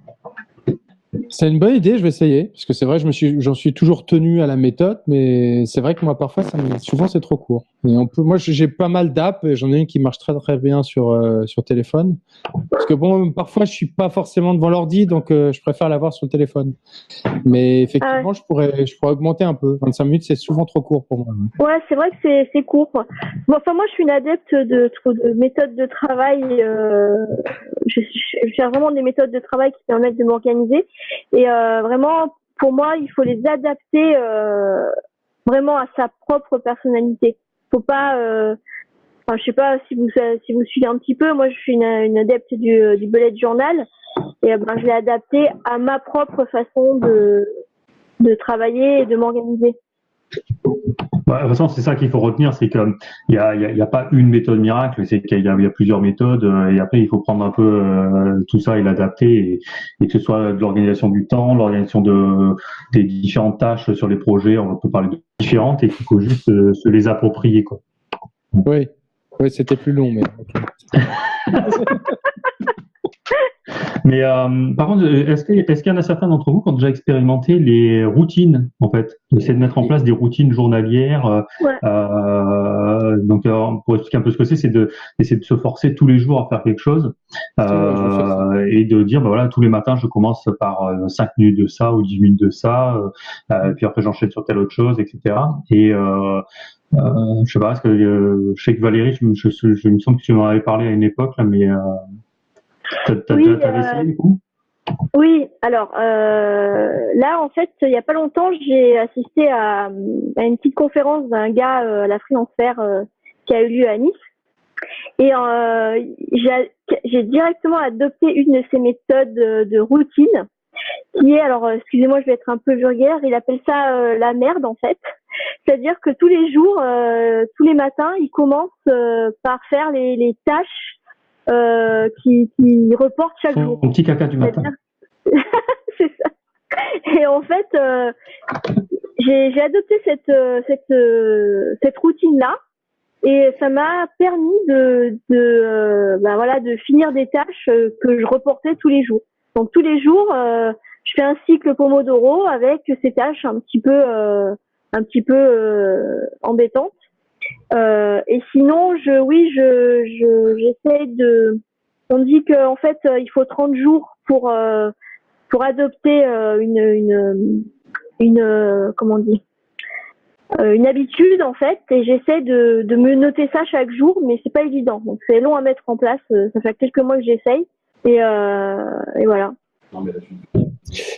C'est une bonne idée, je vais essayer, parce que c'est vrai, j'en suis toujours tenu à la méthode, mais c'est vrai que moi parfois, souvent c'est trop court. Et moi j'ai pas mal d'apps, et j'en ai une qui marche très très bien sur téléphone, parce que bon, parfois je suis pas forcément devant l'ordi, donc je préfère l'avoir sur le téléphone. Mais effectivement, je pourrais augmenter un peu. 25 minutes, c'est souvent trop court pour moi. Ouais, c'est vrai que c'est court. Bon, enfin, moi, je suis une adepte de méthodes de travail. Je cherche vraiment des méthodes de travail qui permettent de m'organiser. Et vraiment, pour moi, il faut les adapter vraiment à sa propre personnalité. Faut pas. Je sais pas si vous suivez un petit peu. Moi, je suis une adepte du bullet journal. Et je l'ai adapté à ma propre façon de travailler et de m'organiser. De toute façon, c'est ça qu'il faut retenir, c'est qu'il y a pas une méthode miracle, c'est qu'il y a plusieurs méthodes, et après il faut prendre un peu tout ça et l'adapter, et que ce soit de l'organisation du temps, l'organisation des différentes tâches sur les projets, on peut parler de différentes, et qu'il faut juste se les approprier, quoi. Oui, c'était plus long, mais. Mais par contre, est-ce qu'il y en a certains d'entre vous qui ont déjà expérimenté les routines, en fait, essayer de mettre en place des routines journalières. Donc, pour expliquer un peu ce que c'est d'essayer de se forcer tous les jours à faire quelque chose et de dire, voilà, tous les matins, je commence par 5 minutes de ça ou 10 minutes de ça, puis après j'enchaîne sur telle autre chose, etc. Et je sais pas, je sais que Valérie, je me semble que tu m'en avais parlé à une époque, là, mais t'avais essayé du coup? Oui, alors là en fait il y a pas longtemps j'ai assisté à une petite conférence d'un gars à la Freelance Fair qui a eu lieu à Nice et j'ai directement adopté une de ses méthodes de routine qui est, alors excusez-moi je vais être un peu vulgaire, il appelle ça la merde en fait, c'est-à-dire que tous les jours, tous les matins il commence par faire les tâches qui reporte chaque jour. Mon petit caca du matin. C'est ça. Et en fait, j'ai adopté cette routine-là, et ça m'a permis de finir des tâches que je reportais tous les jours. Donc tous les jours, je fais un cycle Pomodoro avec ces tâches un petit peu embêtantes. Et sinon, j'essaie de. On dit qu'en fait, il faut 30 jours pour adopter une habitude en fait. Et j'essaie de me noter ça chaque jour, mais c'est pas évident. Donc c'est long à mettre en place. Ça fait quelques mois que j'essaye. Et voilà.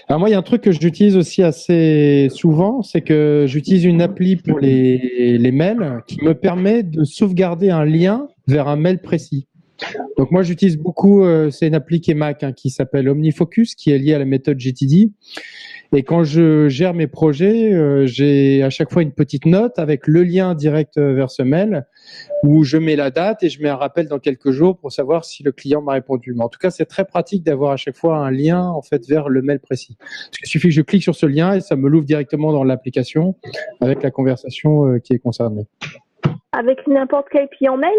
Alors moi, il y a un truc que j'utilise aussi assez souvent, c'est que j'utilise une appli pour les mails qui me permet de sauvegarder un lien vers un mail précis. Donc moi j'utilise beaucoup, c'est une appli qui est Mac qui s'appelle OmniFocus, qui est liée à la méthode GTD. Et quand je gère mes projets, j'ai à chaque fois une petite note avec le lien direct vers ce mail où je mets la date et je mets un rappel dans quelques jours pour savoir si le client m'a répondu. Mais en tout cas, c'est très pratique d'avoir à chaque fois un lien en fait vers le mail précis. Parce qu'il suffit que je clique sur ce lien et ça me l'ouvre directement dans l'application avec la conversation qui est concernée. Avec n'importe quel client mail?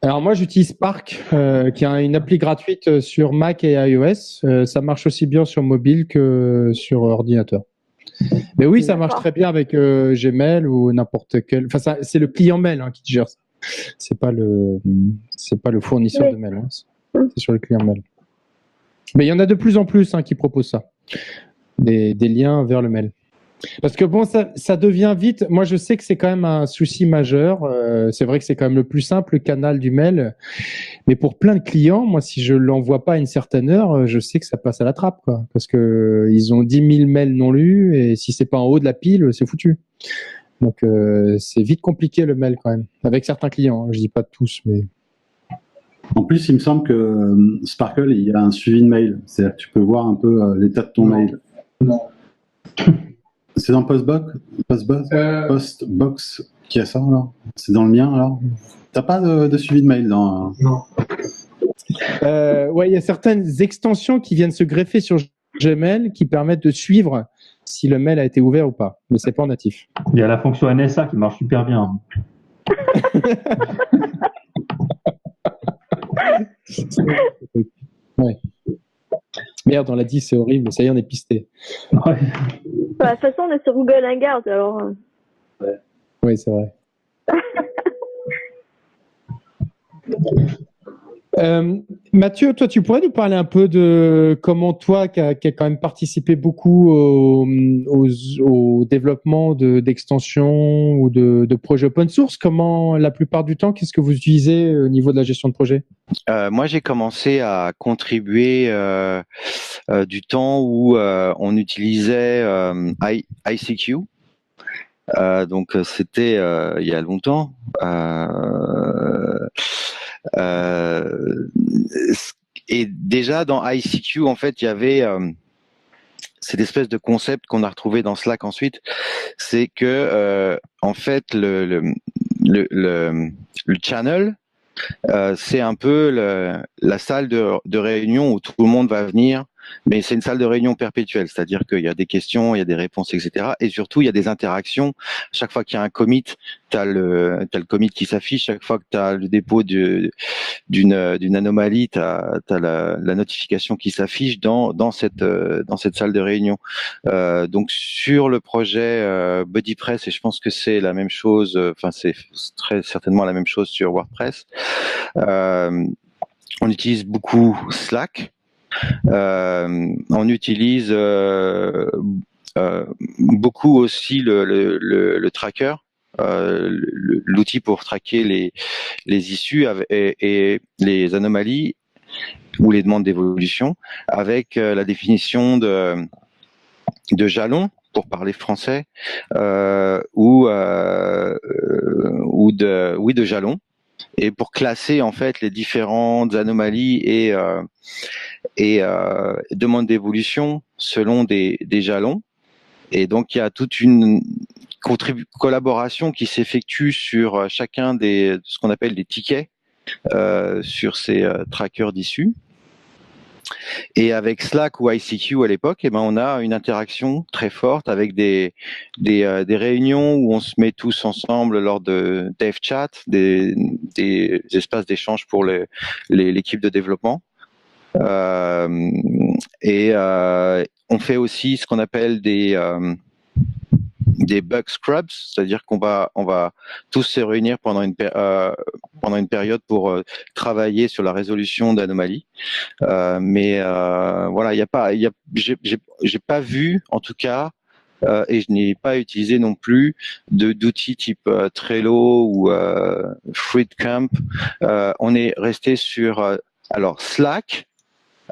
Alors moi j'utilise Spark, qui est une appli gratuite sur Mac et iOS. Ça marche aussi bien sur mobile que sur ordinateur. Mais oui, ça marche très bien avec Gmail ou n'importe quel. Enfin, c'est le client mail qui gère ça. C'est pas le fournisseur de mail. C'est sur le client mail. Mais il y en a de plus en plus qui proposent ça, des liens vers le mail. Parce que bon, ça devient vite. Moi, je sais que c'est quand même un souci majeur. C'est vrai que c'est quand même le plus simple canal du mail. Mais pour plein de clients, moi, si je l'envoie pas à une certaine heure, je sais que ça passe à la trappe, quoi. Parce que ils ont 10 000 mails non lus et si c'est pas en haut de la pile, c'est foutu. Donc, c'est vite compliqué le mail quand même. Avec certains clients, je dis pas tous, mais. En plus, il me semble que Sparkle, il y a un suivi de mail. C'est-à-dire que tu peux voir un peu l'état de ton mail. Non. C'est dans Postbox qui a ça, là? C'est dans le mien, alors? T'as pas de suivi de mail dans... Non. Ouais, il y a certaines extensions qui viennent se greffer sur Gmail qui permettent de suivre si le mail a été ouvert ou pas, mais c'est pas en natif. Il y a la fonction NSA qui marche super bien. Ouais. Merde, on l'a dit, c'est horrible, ça y est, on est pisté. Ouais. De toute façon, on est sur Google Hangout, alors. Ouais. Oui, c'est vrai. Mathieu, toi, tu pourrais nous parler un peu de comment toi, qui a quand même participé beaucoup au développement d'extensions ou de projets open source, comment la plupart du temps, qu'est-ce que vous utilisez au niveau de la gestion de projet? Moi, j'ai commencé à contribuer du temps où on utilisait ICQ. Donc c'était il y a longtemps. Et déjà dans ICQ, en fait, il y avait cette espèce de concept qu'on a retrouvé dans Slack ensuite, c'est que en fait le channel, c'est un peu la salle de réunion où tout le monde va venir, mais c'est une salle de réunion perpétuelle, c'est-à-dire qu'il y a des questions, il y a des réponses, etc. Et surtout, il y a des interactions. Chaque fois qu'il y a un commit, t'as le commit qui s'affiche. Chaque fois que tu as le dépôt d'une anomalie, t'as la notification qui s'affiche dans cette salle de réunion. Donc sur le projet BuddyPress, et je pense que c'est la même chose, enfin c'est très certainement la même chose sur WordPress. On utilise beaucoup Slack. On utilise beaucoup aussi le tracker, l'outil pour traquer les issues et les anomalies ou les demandes d'évolution, avec la définition de jalons, pour parler français, ou de jalons, et pour classer en fait les différentes anomalies et demandes d'évolution selon des jalons. Et donc il y a toute une collaboration qui s'effectue sur chacun de ce qu'on appelle des tickets sur ces trackers d'issues. Et avec Slack ou ICQ à l'époque, on a une interaction très forte avec des réunions où on se met tous ensemble lors de dev chat, des espaces d'échange pour l'équipe de développement. On fait aussi ce qu'on appelle des bug scrubs, c'est-à-dire qu'on va tous se réunir pendant une période pour travailler sur la résolution d'anomalies. Voilà, j'ai pas vu, en tout cas, et je n'ai pas utilisé non plus d'outils type Trello ou FruitCamp. On est resté sur alors Slack.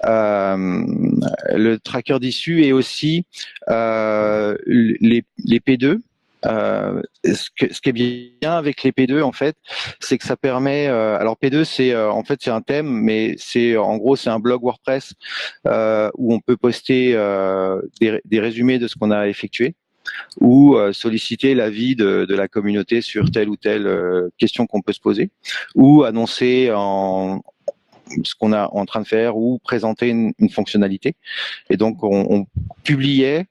Le tracker d'issue et aussi les P2, Ce qui est bien avec les P2 en fait, c'est que ça permet. Alors P2 c'est en fait c'est un thème, mais c'est en gros c'est un blog WordPress où on peut poster des résumés de ce qu'on a effectué ou solliciter l'avis de la communauté sur telle ou telle question qu'on peut se poser, ou annoncer ce qu'on est en train de faire ou présenter une fonctionnalité. Et donc on publiait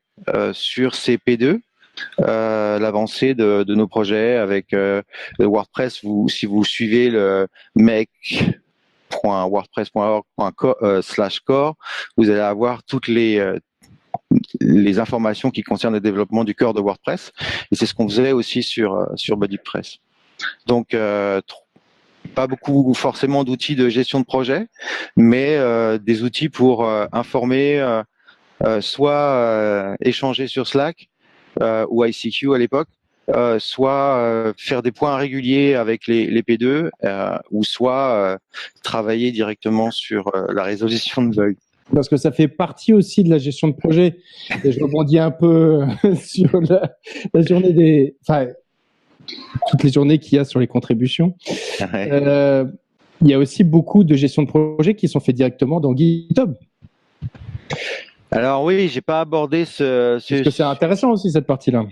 sur ces P2 l'avancée de nos projets avec le WordPress. Si vous suivez le make.wordpress.org/core, vous allez avoir toutes les informations qui concernent le développement du corps de WordPress. Et c'est ce qu'on faisait aussi sur BuddyPress. Donc, pas beaucoup forcément d'outils de gestion de projet, mais des outils pour informer, soit échanger sur Slack ou ICQ à l'époque, soit faire des points réguliers avec les P2, ou soit travailler directement sur la résolution de bugs. Parce que ça fait partie aussi de la gestion de projet. Et je rebondis un peu sur la journée toutes les journées qu'il y a sur les contributions. Ouais. Il y a aussi beaucoup de gestion de projet qui sont faits directement dans GitHub. Alors oui, j'ai pas abordé Parce que c'est intéressant aussi cette partie-là.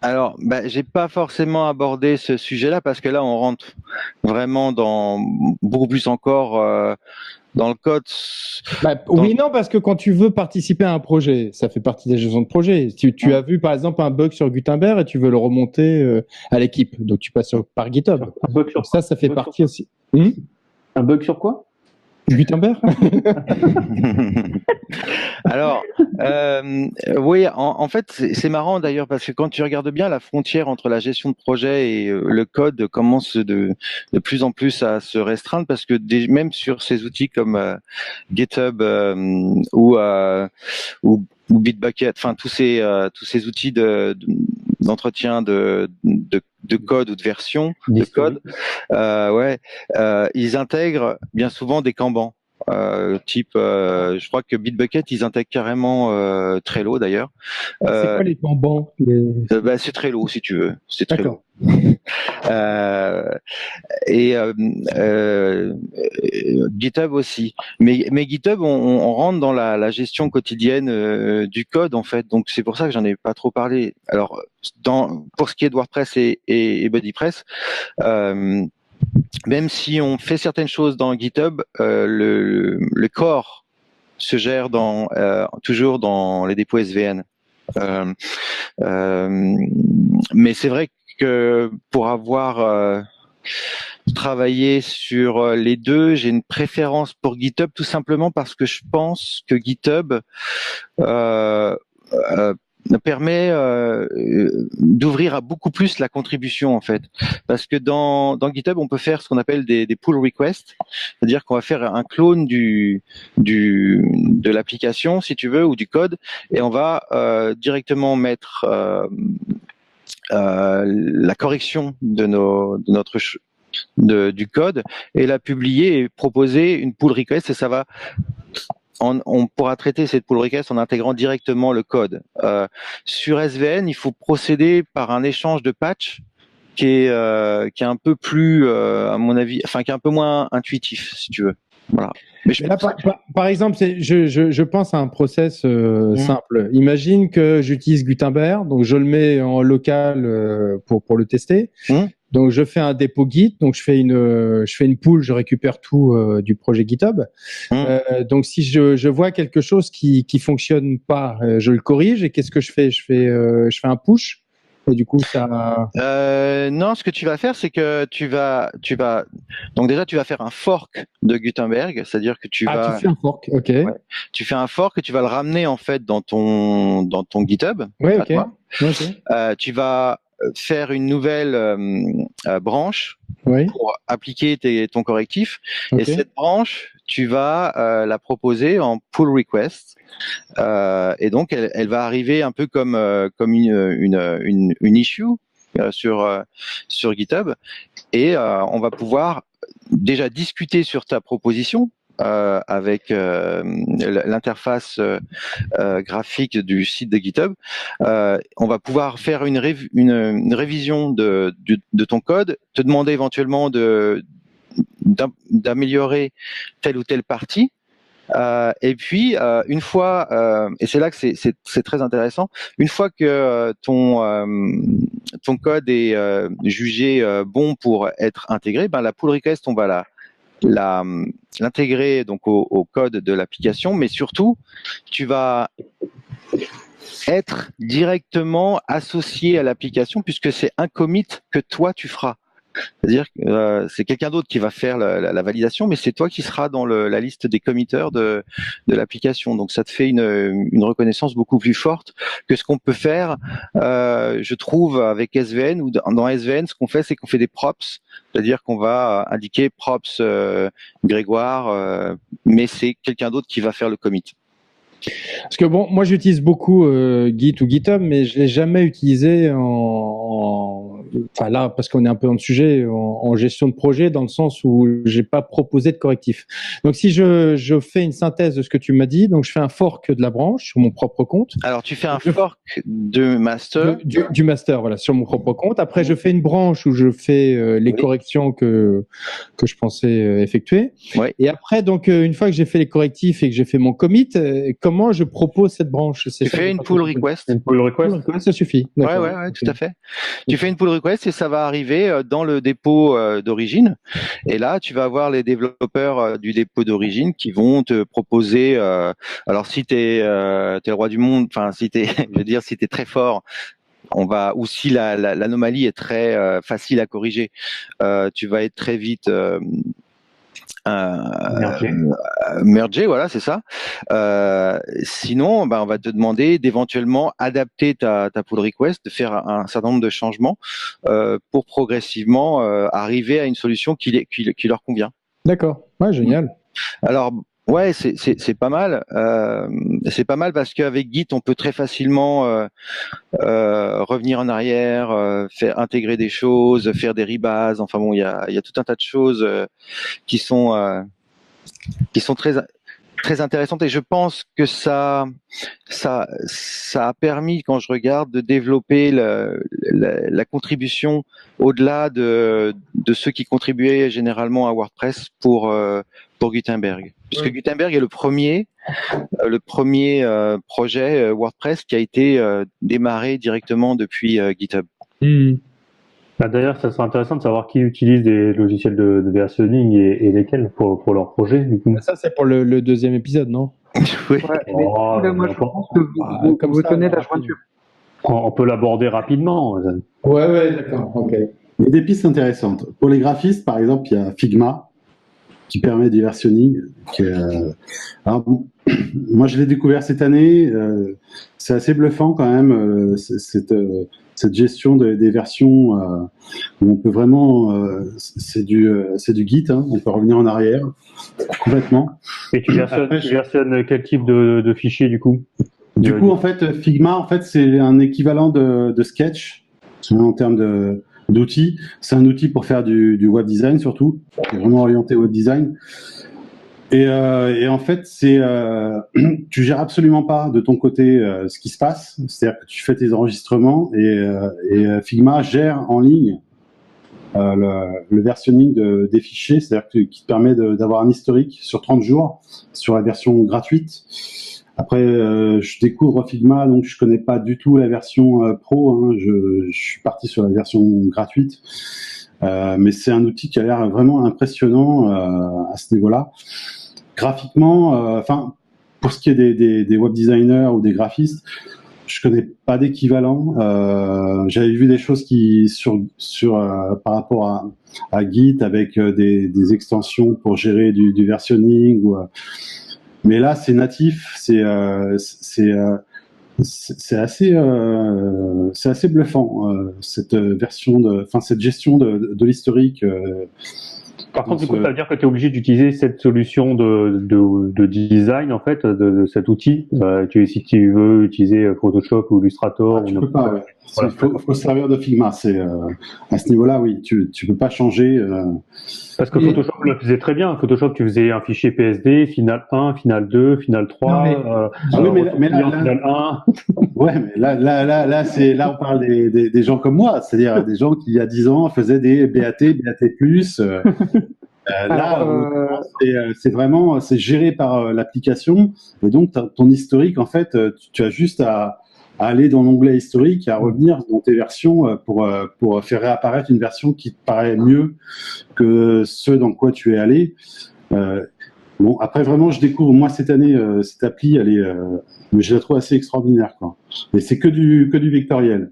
Alors, j'ai pas forcément abordé ce sujet-là parce que là, on rentre vraiment dans beaucoup plus encore dans le code. Oui, non, parce que quand tu veux participer à un projet, ça fait partie des gestions de projet. Tu as vu par exemple un bug sur Gutenberg et tu veux le remonter à l'équipe, donc tu passes par GitHub. Un bug sur Ça fait partie aussi. Un bug sur quoi? Gutenberg. Alors, oui, en fait, c'est marrant d'ailleurs parce que quand tu regardes bien la frontière entre la gestion de projet et le code commence de plus en plus à se restreindre parce que même sur ces outils comme GitHub ou Bitbucket, enfin tous ces outils d'entretien de code ou de version de code, ils intègrent bien souvent des Kanban. Je crois que Bitbucket, ils intègrent carrément Trello d'ailleurs. C'est quoi les Kanban? C'est Trello si tu veux. C'est Trello. GitHub aussi. Mais GitHub, on rentre dans la gestion quotidienne du code en fait. Donc c'est pour ça que j'en ai pas trop parlé. Alors pour ce qui est de WordPress et BuddyPress. Même si on fait certaines choses dans GitHub, le core se gère toujours dans les dépôts SVN. Mais c'est vrai que pour avoir travaillé sur les deux, j'ai une préférence pour GitHub tout simplement parce que je pense que GitHub permet d'ouvrir à beaucoup plus la contribution en fait, parce que dans GitHub on peut faire ce qu'on appelle des pull requests, c'est-à-dire qu'on va faire un clone de l'application si tu veux ou du code et on va directement mettre la correction du code et la publier et proposer une pull request et ça va. On pourra traiter cette pull request en intégrant directement le code. Sur SVN, il faut procéder par un échange de patch qui est un peu plus, à mon avis, enfin qui est un peu moins intuitif, si tu veux. Voilà. Mais là, par exemple, je pense à un process simple. Imagine que j'utilise Gutenberg, donc je le mets en local pour le tester. Donc je fais un dépôt Git, donc je fais une pull, je récupère tout du projet GitHub. Donc si je vois quelque chose qui fonctionne pas, je le corrige et qu'est-ce que je fais? Je fais un push. Et du coup, ça. Non, ce que tu vas faire, c'est que tu vas. Donc déjà, tu vas faire un fork de Gutenberg, c'est-à-dire que tu vas. Tu fais un fork, ok. Ouais. Tu fais un fork et tu vas le ramener en fait dans ton GitHub. Oui, ok. Tu vas faire une nouvelle branche pour appliquer ton correctif. Okay. Et cette branche, tu vas la proposer en pull request. Et donc, elle va arriver un peu comme une issue sur GitHub. Et on va pouvoir déjà discuter sur ta proposition avec l'interface graphique du site de GitHub, on va pouvoir faire une révision de ton code, te demander éventuellement d'améliorer telle ou telle partie. Et puis une fois, et c'est là que c'est très intéressant, une fois que ton code est jugé bon pour être intégré, ben la pull request, on va l'intégrer donc au code de l'application, mais surtout tu vas être directement associé à l'application puisque c'est un commit que toi tu feras. C'est-à-dire que c'est quelqu'un d'autre qui va faire la validation, mais c'est toi qui seras dans la liste des committeurs de l'application. Donc ça te fait une reconnaissance beaucoup plus forte que ce qu'on peut faire, je trouve, avec SVN, ou dans SVN, ce qu'on fait, c'est qu'on fait des props, c'est-à-dire qu'on va indiquer props Grégoire, mais c'est quelqu'un d'autre qui va faire le commit. Parce que bon, moi j'utilise beaucoup Git ou GitHub, mais je l'ai jamais utilisé enfin là, parce qu'on est un peu dans le sujet, en gestion de projet, dans le sens où j'ai pas proposé de correctif. Donc si je fais une synthèse de ce que tu m'as dit, donc je fais un fork de la branche sur mon propre compte. Alors tu fais un fork de master. Du master, voilà, sur mon propre compte. Après je fais une branche où je fais les corrections que je pensais effectuer. Oui. Et après, donc une fois que j'ai fait les correctifs et que j'ai fait mon commit, comment je propose cette branche? Tu fais une pull request. Une pull request, ça suffit. Ouais, tout à fait. Tu fais une pull request et ça va arriver dans le dépôt d'origine. Et là, tu vas avoir les développeurs du dépôt d'origine qui vont te proposer. Alors, si t'es le roi du monde, enfin, si t'es, je veux dire, si t'es très fort, ou si l'anomalie est très facile à corriger, tu vas être très vite merger, voilà, c'est ça. Sinon, on va te demander d'éventuellement adapter ta pull request, de faire un certain nombre de changements pour progressivement arriver à une solution qui leur convient. D'accord, ouais, génial. Alors, ouais, c'est pas mal. C'est pas mal parce qu'avec Git, on peut très facilement revenir en arrière, faire intégrer des choses, faire des rebases. Enfin bon, il y a tout un tas de choses qui sont très très intéressantes, et je pense que ça a permis, quand je regarde, de développer la contribution au-delà de ceux qui contribuaient généralement à WordPress pour Gutenberg, puisque Gutenberg est le premier projet WordPress qui a été démarré directement depuis GitHub. D'ailleurs, ça serait intéressant de savoir qui utilise des logiciels de versionning et lesquels pour leur projet. Du coup. Ça, c'est pour le deuxième épisode, non? Oui. Ouais, moi, je pense que vous tenez la jointure. On peut l'aborder rapidement. Ouais, d'accord. Ok. Il y a des pistes intéressantes. Pour les graphistes, par exemple, il y a Figma qui permet du versionning. Alors, moi, je l'ai découvert cette année. C'est assez bluffant quand même, cette gestion des versions où on peut vraiment, c'est du Git, hein, on peut revenir en arrière complètement. Et tu versionnes quel type de fichier du coup? Du coup, en fait, Figma, en fait, c'est un équivalent de Sketch en termes d'outils. C'est un outil pour faire du web design surtout, qui est vraiment orienté web design. Et en fait, tu gères absolument pas de ton côté ce qui se passe. C'est-à-dire que tu fais tes enregistrements et Figma gère en ligne le versionning des fichiers, c'est-à-dire qui te permet d'avoir un historique sur 30 jours sur la version gratuite. Après, je découvre Figma, donc je connais pas du tout la version pro. Hein, je suis parti sur la version gratuite. Mais c'est un outil qui a l'air vraiment impressionnant à ce niveau-là. Graphiquement, pour ce qui est des web designers ou des graphistes, je connais pas d'équivalent. J'avais vu des choses par rapport à Git avec des extensions pour gérer du versionning. Mais là, c'est natif. C'est assez bluffant cette gestion de l'historique. Par contre, du coup, ça veut dire que tu es obligé d'utiliser cette solution de design, en fait, de cet outil. Si tu veux utiliser Photoshop ou Illustrator. Tu peux pas, ouais. Voilà. faut se servir de Figma. C'est à ce niveau-là, oui, tu peux pas changer. Parce que Photoshop le faisait très bien. Photoshop, tu faisais un fichier PSD, Final 1, Final 2, Final 3, Non, mais Final 1. Ouais, mais là, on parle des gens comme moi, c'est-à-dire des gens qui, il y a 10 ans, faisaient des BAT, BAT+. C'est vraiment, c'est géré par l'application. Et donc, ton historique, en fait, tu as juste à aller dans l'onglet historique et à revenir dans tes versions pour faire réapparaître une version qui te paraît mieux que ce dans quoi tu es allé. Bon, après, vraiment, je découvre, moi, cette année, cette appli, je la trouve assez extraordinaire, quoi. Et c'est que du vectoriel.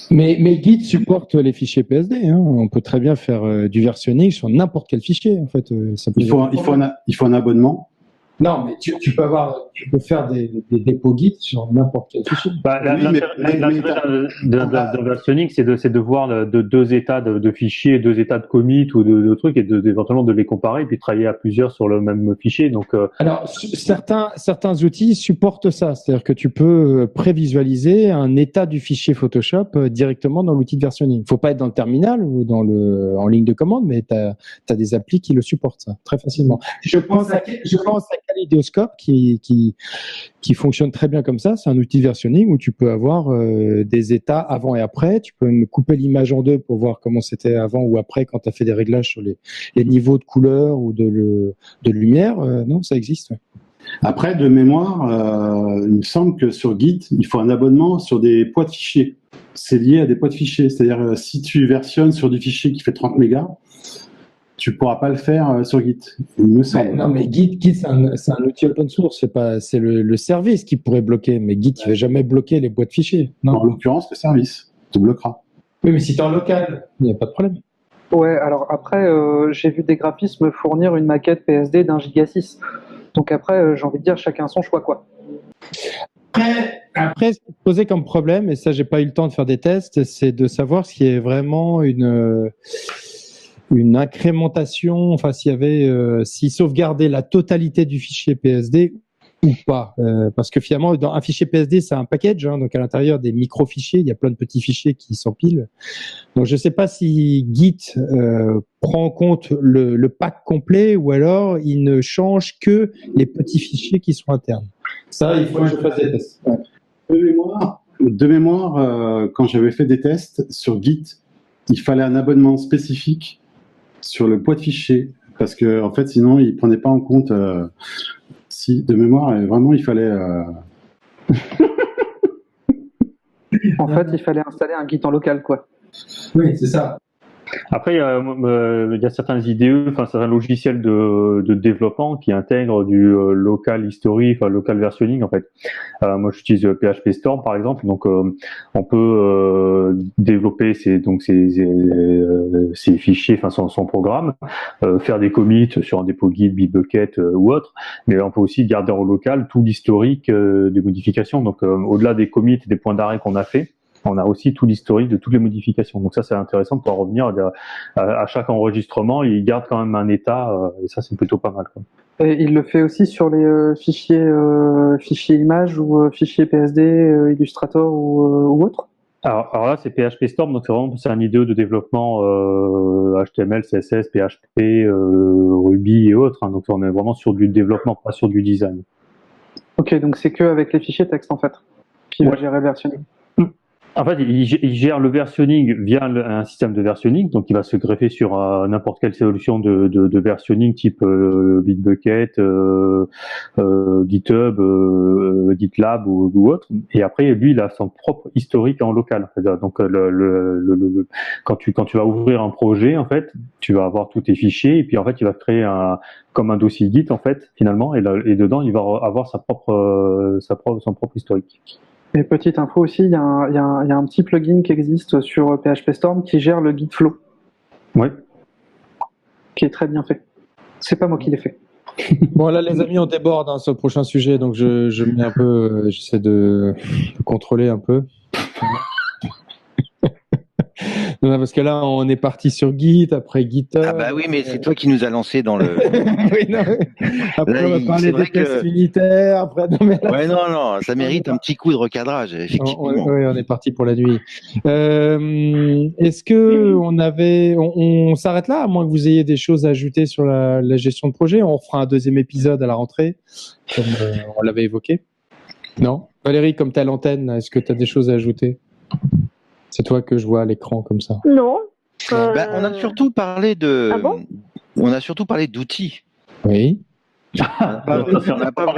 Mais Git supporte les fichiers PSD. Hein. On peut très bien faire du versionning sur n'importe quel fichier. En fait, ça peut Il faut un abonnement. Non, mais tu peux faire des dépôts Git sur n'importe quel fichier. L'intérêt d'un versionning, c'est de voir deux états de fichiers, 2 états de commit ou de trucs, et éventuellement de les comparer, et puis travailler à plusieurs sur le même fichier. Donc, alors, certains outils supportent ça, c'est-à-dire que tu peux prévisualiser un état du fichier Photoshop directement dans l'outil de versionning. Il faut pas être dans le terminal ou en ligne de commande, mais tu as des applis qui le supportent, ça, très facilement. Je pense à Kaleidoscope qui fonctionne très bien comme ça. C'est un outil de versionning où tu peux avoir des états avant et après. Tu peux me couper l'image en deux pour voir comment c'était avant ou après quand tu as fait des réglages sur les niveaux de couleur ou de lumière. Non, ça existe. Ouais. Après, de mémoire, il me semble que sur Git, il faut un abonnement sur des poids de fichiers. C'est lié à des poids de fichiers. C'est-à-dire, si tu versionnes sur du fichier qui fait 30 mégas, tu pourras pas le faire sur Git, il me semble. Non, mais Git c'est un outil open source, c'est le service qui pourrait bloquer, mais Git il va jamais bloquer les boîtes fichiers. Non. En l'occurrence, le service te bloquera. Oui, mais si tu es en local, il n'y a pas de problème. Ouais, alors après, j'ai vu des graphismes fournir une maquette PSD d'1 giga 6. Donc après, j'ai envie de dire, chacun son choix, quoi. Après, ce qui se posait comme problème, et ça, j'ai pas eu le temps de faire des tests, c'est de savoir s'il y avait vraiment une incrémentation, enfin s'il sauvegardait la totalité du fichier PSD ou pas, parce que finalement dans un fichier PSD c'est un package, hein, donc à l'intérieur des micro-fichiers, il y a plein de petits fichiers qui s'empilent. Donc je sais pas si Git prend en compte le pack complet ou alors il ne change que les petits fichiers qui sont internes. Ça, il faut que je fasse des tests. Ouais. De mémoire, quand j'avais fait des tests sur Git, il fallait un abonnement spécifique sur le poids de fichier, parce que en fait, sinon, il prenait pas en compte. Si de mémoire, vraiment, il fallait. En fait, il fallait installer un Git en local, quoi. Oui, c'est ça. Après, il y a certains IDE, enfin certains logiciels de développement qui intègrent du local history, enfin local versioning en fait. Moi, j'utilise PHP Storm par exemple, donc on peut développer ses fichiers, enfin son programme, faire des commits sur un dépôt Git, Bitbucket ou autre, mais on peut aussi garder en local tout l'historique des modifications. Donc, au-delà des commits et des points d'arrêt qu'on a fait, on a aussi tout l'historique de toutes les modifications. Donc ça, c'est intéressant de pouvoir revenir à chaque enregistrement. Il garde quand même un état, et ça, c'est plutôt pas mal, quoi. Et il le fait aussi sur les fichiers images ou fichiers PSD, Illustrator ou autre. Alors là, c'est PHP Storm, donc c'est un IDE de développement HTML, CSS, PHP, Ruby et autres. Hein, donc on est vraiment sur du développement, pas sur du design. Ok, donc c'est que avec les fichiers texte en fait, qui va gérer le versionning. En fait, il gère le versionning via un système de versionning, donc il va se greffer sur n'importe quelle solution de versionning type Bitbucket, GitHub, GitLab ou autre. Et après, lui, il a son propre historique en local. Donc, quand tu vas ouvrir un projet, en fait, tu vas avoir tous tes fichiers et puis en fait, il va créer comme un dossier Git en fait, finalement, et dedans, il va avoir son propre historique. Et petite info aussi, il y a un petit plugin qui existe sur PHP Storm qui gère le Git Flow. Oui. Qui est très bien fait. C'est pas moi qui l'ai fait. Bon, là, les amis, on déborde sur le prochain sujet, donc je mets un peu, j'essaie de contrôler un peu. Non, parce que là, on est parti sur Git, après GitHub. Ah bah oui, mais c'est toi qui nous as lancé dans le. Oui, non. Après, Là, on va c'est parler vrai des tests que- unitaires. Après, non, mais là, Ouais, non, ça mérite un petit coup de recadrage, effectivement. Oui, on est parti pour la nuit. Est-ce que on s'arrête là, à moins que vous ayez des choses à ajouter sur la gestion de projet? On fera un deuxième épisode à la rentrée, comme on l'avait évoqué. Non? Valérie, comme tu as l'antenne, est-ce que tu as des choses à ajouter? C'est toi que je vois à l'écran comme ça. Non. Bah, on a surtout parlé de. Ah bon On a surtout parlé d'outils. Oui. On n'a pas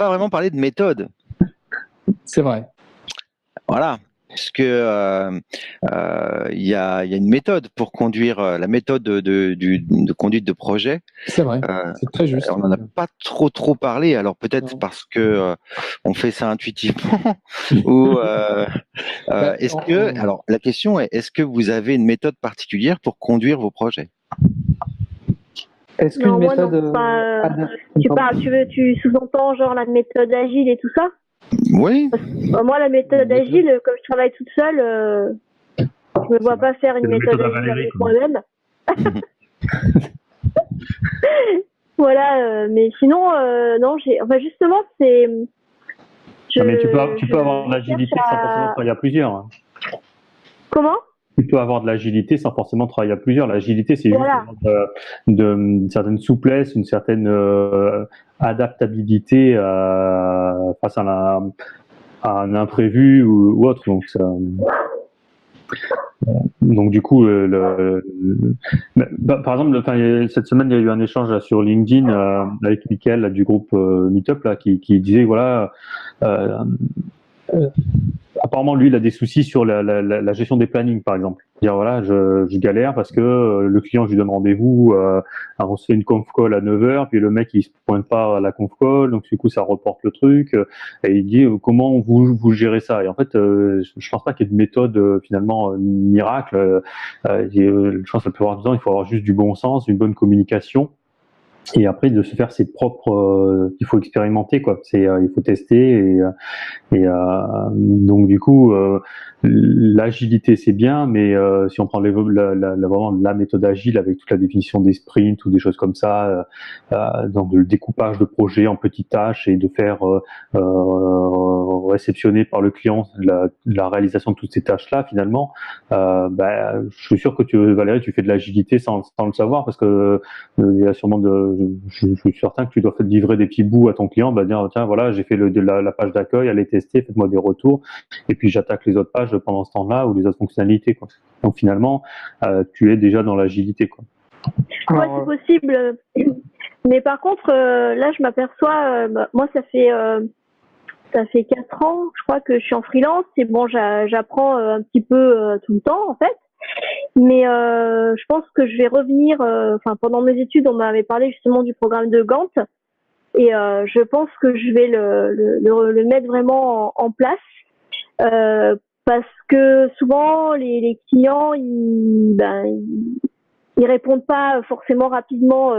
vraiment parlé de méthode. C'est vrai. Voilà. Parce que il y a une méthode pour conduire la méthode de conduite de projet. C'est vrai. C'est très juste. On n'en a pas trop parlé. Alors peut-être Non. parce que on fait ça intuitivement. Ou alors la question est, est-ce que vous avez une méthode particulière pour conduire vos projets? Est-ce qu'une Non, moi, méthode. non, tu sous-entends genre la méthode agile et tout ça? Oui. Moi, la méthode agile, comme je travaille toute seule, je me vois pas faire une méthode agile avec moi-même. Voilà, mais sinon, non, justement, c'est. Non, mais tu peux avoir de l'agilité sans forcément travailler à plusieurs. Hein. Comment? Tu peux avoir de l'agilité sans forcément travailler à plusieurs. L'agilité, c'est Voilà. juste une certaine souplesse, une certaine adaptabilité face à un imprévu ou autre. Donc du coup, par exemple, cette semaine, il y a eu un échange là, sur LinkedIn avec Mickaël là, du groupe Meetup là, qui disait voilà. Apparemment, lui, il a des soucis sur la gestion des plannings, par exemple. Dire voilà, je galère parce que le client, je lui donne rendez-vous, on se fait une conf call à 9h, puis le mec, il se pointe pas à la conf call, donc du coup, ça reporte le truc. Et il dit comment vous gérez ça? Et en fait, je pense pas qu'il y ait de méthode finalement miracle. Je pense que la plupart du temps, il faut avoir juste du bon sens, une bonne communication. Et après de se faire ses propres, il faut expérimenter quoi. Il faut tester et donc du coup l'agilité c'est bien, mais si on prend vraiment la méthode agile avec toute la définition des sprints ou des choses comme ça, donc le découpage de projets en petites tâches et de faire réceptionner par le client la réalisation de toutes ces tâches là finalement, je suis sûr que Valérie, tu fais de l'agilité sans le savoir parce que il y a sûrement je suis certain que tu dois livrer des petits bouts à ton client, dire tiens voilà j'ai fait la page d'accueil, allez tester, faites-moi des retours, et puis j'attaque les autres pages pendant ce temps-là ou les autres fonctionnalités quoi. Donc finalement tu es déjà dans l'agilité quoi. Ouais, c'est possible. Mais par contre là je m'aperçois, moi ça fait 4 ans, je crois que je suis en freelance et bon j'apprends un petit peu tout le temps en fait. Mais je pense que je vais revenir. Pendant mes études, on m'avait parlé justement du programme de Gantt, et je pense que je vais le mettre vraiment en place parce que souvent les clients ils répondent pas forcément rapidement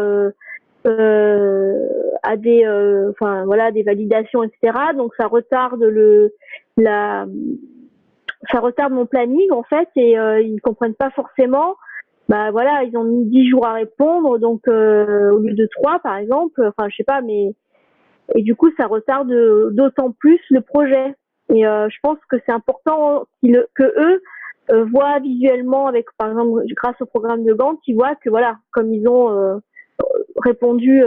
à des validations, etc. Donc ça retarde ça retarde mon planning en fait, et ils comprennent pas forcément. Ils ont mis 10 jours à répondre, donc au lieu de 3 par exemple, je sais pas, mais et du coup ça retarde d'autant plus le projet. Et je pense que c'est important que eux voient visuellement avec, par exemple, grâce au programme de Gantt, ils voient que voilà, comme ils ont répondu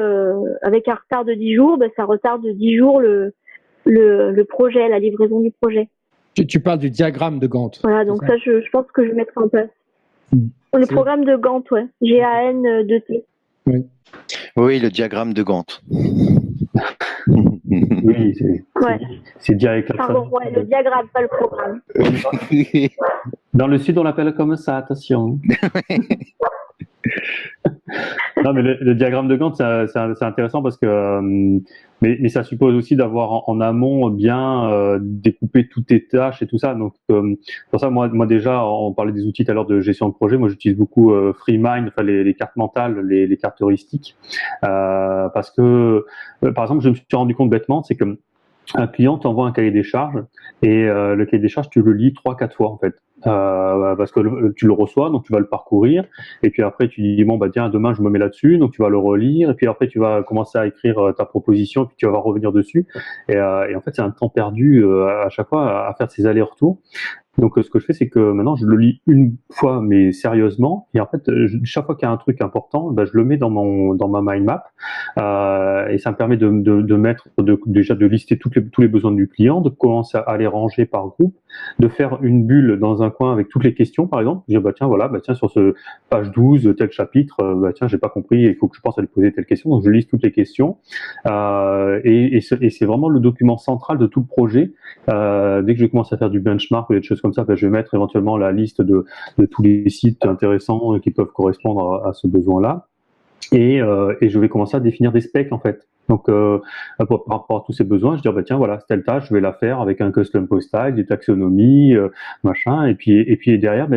avec un retard de 10 jours, ça retarde de 10 jours le projet, la livraison du projet. Tu parles du diagramme de Gantt. Voilà, donc ça, je pense que je vais mettre en place. Le programme de Gantt, ouais. GAN2T. Oui, le diagramme de Gantt. Oui, c'est direct. Pardon, ouais, le diagramme, pas le programme. Dans le sud, on l'appelle comme ça, attention. Non, mais le diagramme de Gantt, c'est intéressant parce que, mais ça suppose aussi d'avoir en amont bien découpé toutes tes tâches et tout ça. Donc, pour ça, moi déjà, on parlait des outils tout à l'heure de gestion de projet. Moi, j'utilise beaucoup FreeMind, les cartes mentales, les cartes heuristiques, parce que, par exemple, je me suis rendu compte bêtement, c'est que un client t'envoie un cahier des charges et le cahier des charges, tu le lis 3-4 fois en fait. parce que tu le reçois, donc tu vas le parcourir, et puis après tu dis bon bah tiens demain je me mets là-dessus, donc tu vas le relire, et puis après tu vas commencer à écrire ta proposition, puis tu vas revenir dessus, et en fait c'est un temps perdu à chaque fois à faire ces allers-retours. Donc ce que je fais, c'est que maintenant je le lis une fois, mais sérieusement. Et en fait, chaque fois qu'il y a un truc important, je le mets dans ma mind map, et ça me permet de mettre, déjà de lister tous les besoins du client, de commencer à les ranger par groupe, de faire une bulle dans un coin avec toutes les questions, par exemple. Dire tiens voilà, tiens sur ce page 12 tel chapitre, tiens j'ai pas compris, il faut que je pense à lui poser telle question. Donc je liste toutes les questions, et c'est vraiment le document central de tout le projet. Dès que je commence à faire du benchmark ou des choses comme ça, je vais mettre éventuellement la liste de tous les sites intéressants qui peuvent correspondre à ce besoin-là, et je vais commencer à définir des specs en fait. Donc par rapport à tous ces besoins, je dis tiens voilà, telle tâche, je vais la faire avec un custom post style, des taxonomies, machin, et puis derrière,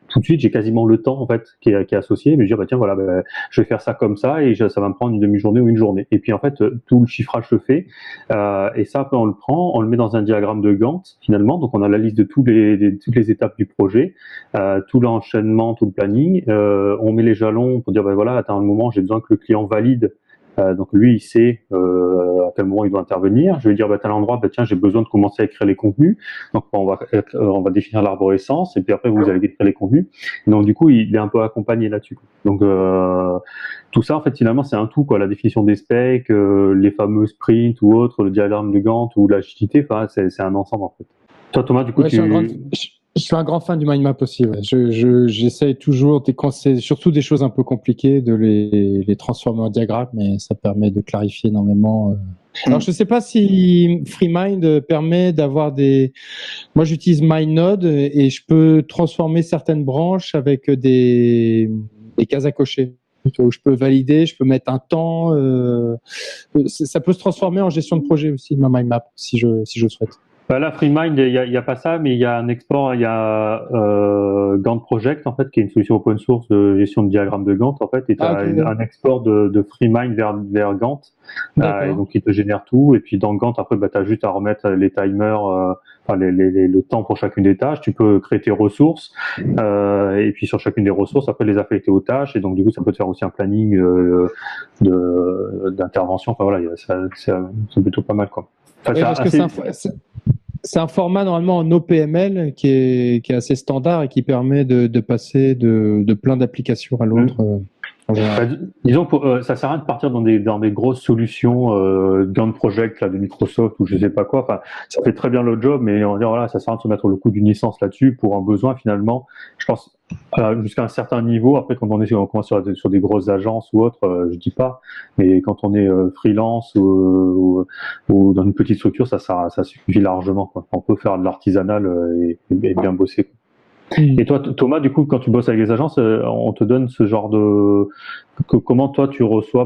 tout de suite, j'ai quasiment le temps en fait qui est associé, mais je dis tiens voilà, je vais faire ça comme ça, et ça va me prendre une demi-journée ou une journée. Et puis en fait, tout le chiffrage se fait, et ça après on le prend, on le met dans un diagramme de Gantt finalement. Donc on a la liste de toutes les étapes du projet, tout l'enchaînement, tout le planning. On met les jalons pour dire voilà, à un moment j'ai besoin que le client valide. Donc lui, il sait à quel moment il doit intervenir. Je vais dire à tel endroit, tiens, j'ai besoin de commencer à écrire les contenus. Donc on va définir l'arborescence, et puis après vous allez écrire les contenus. Et donc du coup, il est un peu accompagné là-dessus. Donc tout ça, en fait, finalement, c'est un tout, quoi. La définition des specs, les fameux sprints ou autres, le diagramme de Gantt ou l'agilité, enfin, c'est un ensemble en fait. Toi, Thomas, du coup, je suis un grand fan du mind map aussi. Ouais. J'essaye toujours, quand c'est surtout des choses un peu compliquées, de les transformer en diagramme, mais ça permet de clarifier énormément. Alors, je ne sais pas si FreeMind permet d'avoir des. Moi, j'utilise MindNode et je peux transformer certaines branches avec des cases à cocher. Je peux valider, je peux mettre un temps. Ça peut se transformer en gestion de projet aussi, ma mind map, si je le souhaite. Là, FreeMind, il y a pas ça, mais il y a un export, il y a Gantt Project en fait, qui est une solution open source de gestion de diagrammes de Gantt en fait, et tu as un export de FreeMind vers Gantt, et donc il te génère tout. Et puis dans Gantt après, tu as juste à remettre les timers, le temps pour chacune des tâches. Tu peux créer tes ressources, et puis sur chacune des ressources, après les affecter aux tâches. Et donc du coup, ça peut te faire aussi un planning d'intervention. Enfin voilà, c'est plutôt pas mal quoi. C'est un format normalement en OPML qui est assez standard et qui permet de passer de plein d'applications à l'autre. Disons, ça sert à rien de partir dans des grosses solutions Gantt Project là, de Microsoft ou je sais pas quoi. Enfin, ça fait très bien le job, mais on va dire voilà, ça sert à rien de se mettre le coût d'une licence là-dessus pour un besoin finalement. Je pense jusqu'à un certain niveau. Après, quand on commence sur des grosses agences ou autres, je dis pas. Mais quand on est freelance ou dans une petite structure, ça suffit largement, quoi. On peut faire de l'artisanal et bien bosser, quoi. Et toi, Thomas, du coup, quand tu bosses avec les agences, on te donne ce genre de... Comment toi, tu reçois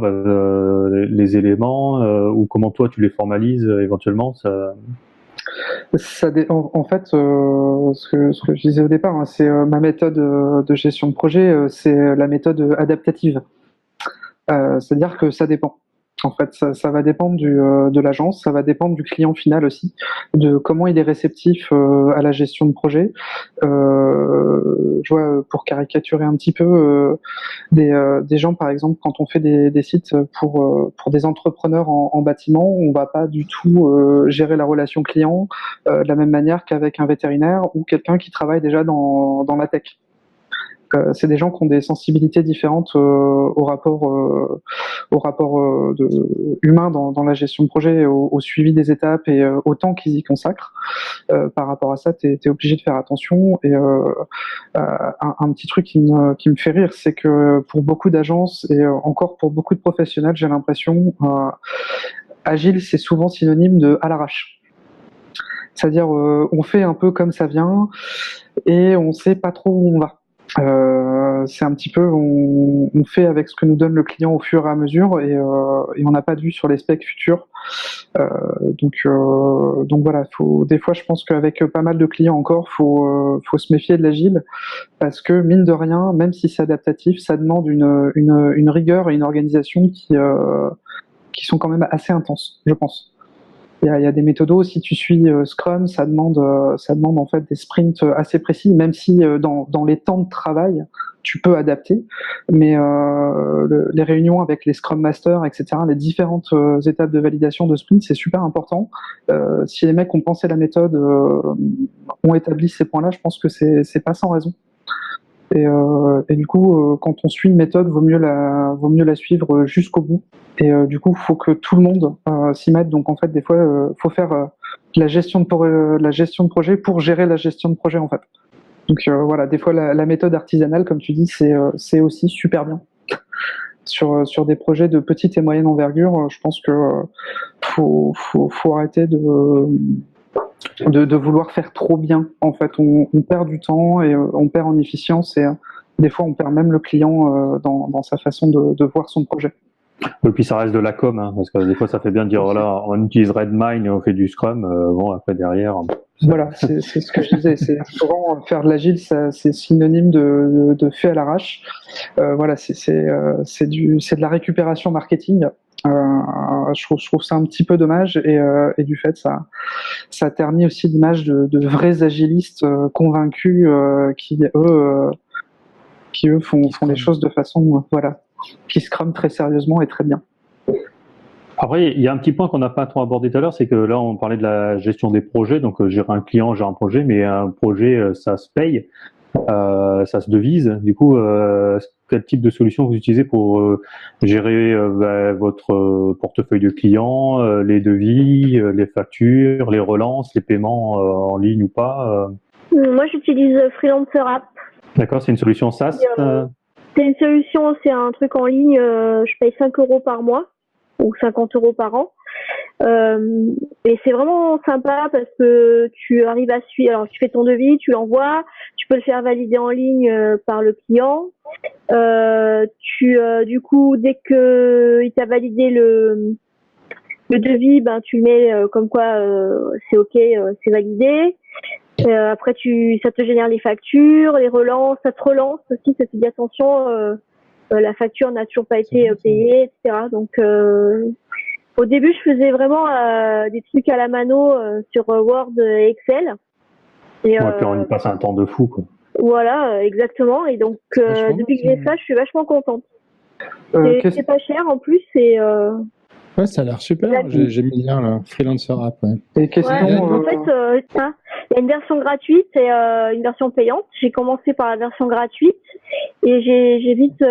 les éléments, ou comment toi, tu les formalises éventuellement ça... En fait, ce que je disais au départ, hein, c'est ma méthode de gestion de projet, c'est la méthode adaptative. C'est-à-dire que ça dépend. En fait, ça va dépendre de l'agence, ça va dépendre du client final aussi, de comment il est réceptif à la gestion de projet. Je vois, pour caricaturer un petit peu, des gens, par exemple, quand on fait des sites pour des entrepreneurs en bâtiment, on va pas du tout gérer la relation client de la même manière qu'avec un vétérinaire ou quelqu'un qui travaille déjà dans la tech. C'est des gens qui ont des sensibilités différentes au rapport humain dans la gestion de projet, au suivi des étapes et au temps qu'ils y consacrent. Par rapport à ça, tu es obligé de faire attention. Et un petit truc qui me fait rire, c'est que pour beaucoup d'agences et encore pour beaucoup de professionnels, j'ai l'impression agile, c'est souvent synonyme de à l'arrache. C'est-à-dire on fait un peu comme ça vient et on sait pas trop où on va. C'est un petit peu, on fait avec ce que nous donne le client au fur et à mesure et on n'a pas de vue sur les specs futurs. Donc voilà, des fois je pense qu'avec pas mal de clients encore, faut se méfier de l'agile parce que mine de rien, même si c'est adaptatif, ça demande une rigueur et une organisation qui sont quand même assez intenses, je pense. Il y a des méthodos. Si tu suis Scrum, ça demande en fait des sprints assez précis, même si dans les temps de travail, tu peux adapter. Mais les réunions avec les Scrum Masters, etc., les différentes étapes de validation de sprint, c'est super important. Si les mecs ont pensé la méthode, ont établi ces points-là, je pense que c'est pas sans raison. Et du coup, quand on suit une méthode, vaut mieux la suivre jusqu'au bout. Et du coup, faut que tout le monde s'y mette. Donc en fait, des fois, faut faire la gestion de projet pour gérer la gestion de projet en fait. Donc voilà, des fois la méthode artisanale, comme tu dis, c'est aussi super bien. Sur des projets de petite et moyenne envergure, je pense que faut arrêter de vouloir faire trop bien. En fait, on perd du temps et on perd en efficience et des fois on perd même le client dans sa façon de voir son projet. Et puis ça reste de la com, hein, parce que des fois ça fait bien de dire voilà, on utilise Redmine et on fait du Scrum. Bon, après derrière. Voilà, c'est ce que je disais. C'est souvent faire de l'agile, c'est synonyme de fait à l'arrache. Voilà, c'est de la récupération marketing. Je trouve ça un petit peu dommage et du fait ça ternit aussi l'image de vrais agilistes convaincus qui eux font les choses de façon voilà, qui scrum très sérieusement et très bien. Après, il y a un petit point qu'on n'a pas trop abordé tout à l'heure, c'est que là, on parlait de la gestion des projets. Donc, gérer un client, gérer un projet, mais un projet, ça se paye, ça se devise. Du coup, quel type de solution vous utilisez pour gérer votre portefeuille de clients, les devis, les factures, les relances, les paiements en ligne ou pas Moi, j'utilise Freelancer App. D'accord, c'est une solution SaaS C'est une solution, c'est un truc en ligne. Je paye 5 € par mois ou 50 € par an. Et c'est vraiment sympa parce que tu arrives à suivre. Alors, tu fais ton devis, tu l'envoies, tu peux le faire valider en ligne par le client. Du coup, dès que il t'a validé le devis, ben tu le mets comme quoi c'est ok, c'est validé. Après, ça te génère les factures, les relances, ça te relance aussi, ça te dit attention, la facture n'a toujours pas été payée, etc. Donc, au début, je faisais vraiment des trucs à la mano sur Word et Excel. Et, puis on y passe un temps de fou, quoi. Voilà, exactement. Et donc, depuis que j'ai ça, je suis vachement contente. C'est pas cher en plus. Ouais, ça a l'air super. J'ai mis le lien là, Freelancer App. Ouais. Et question, en fait, il y a une version gratuite et une version payante. J'ai commencé par la version gratuite et j'ai vite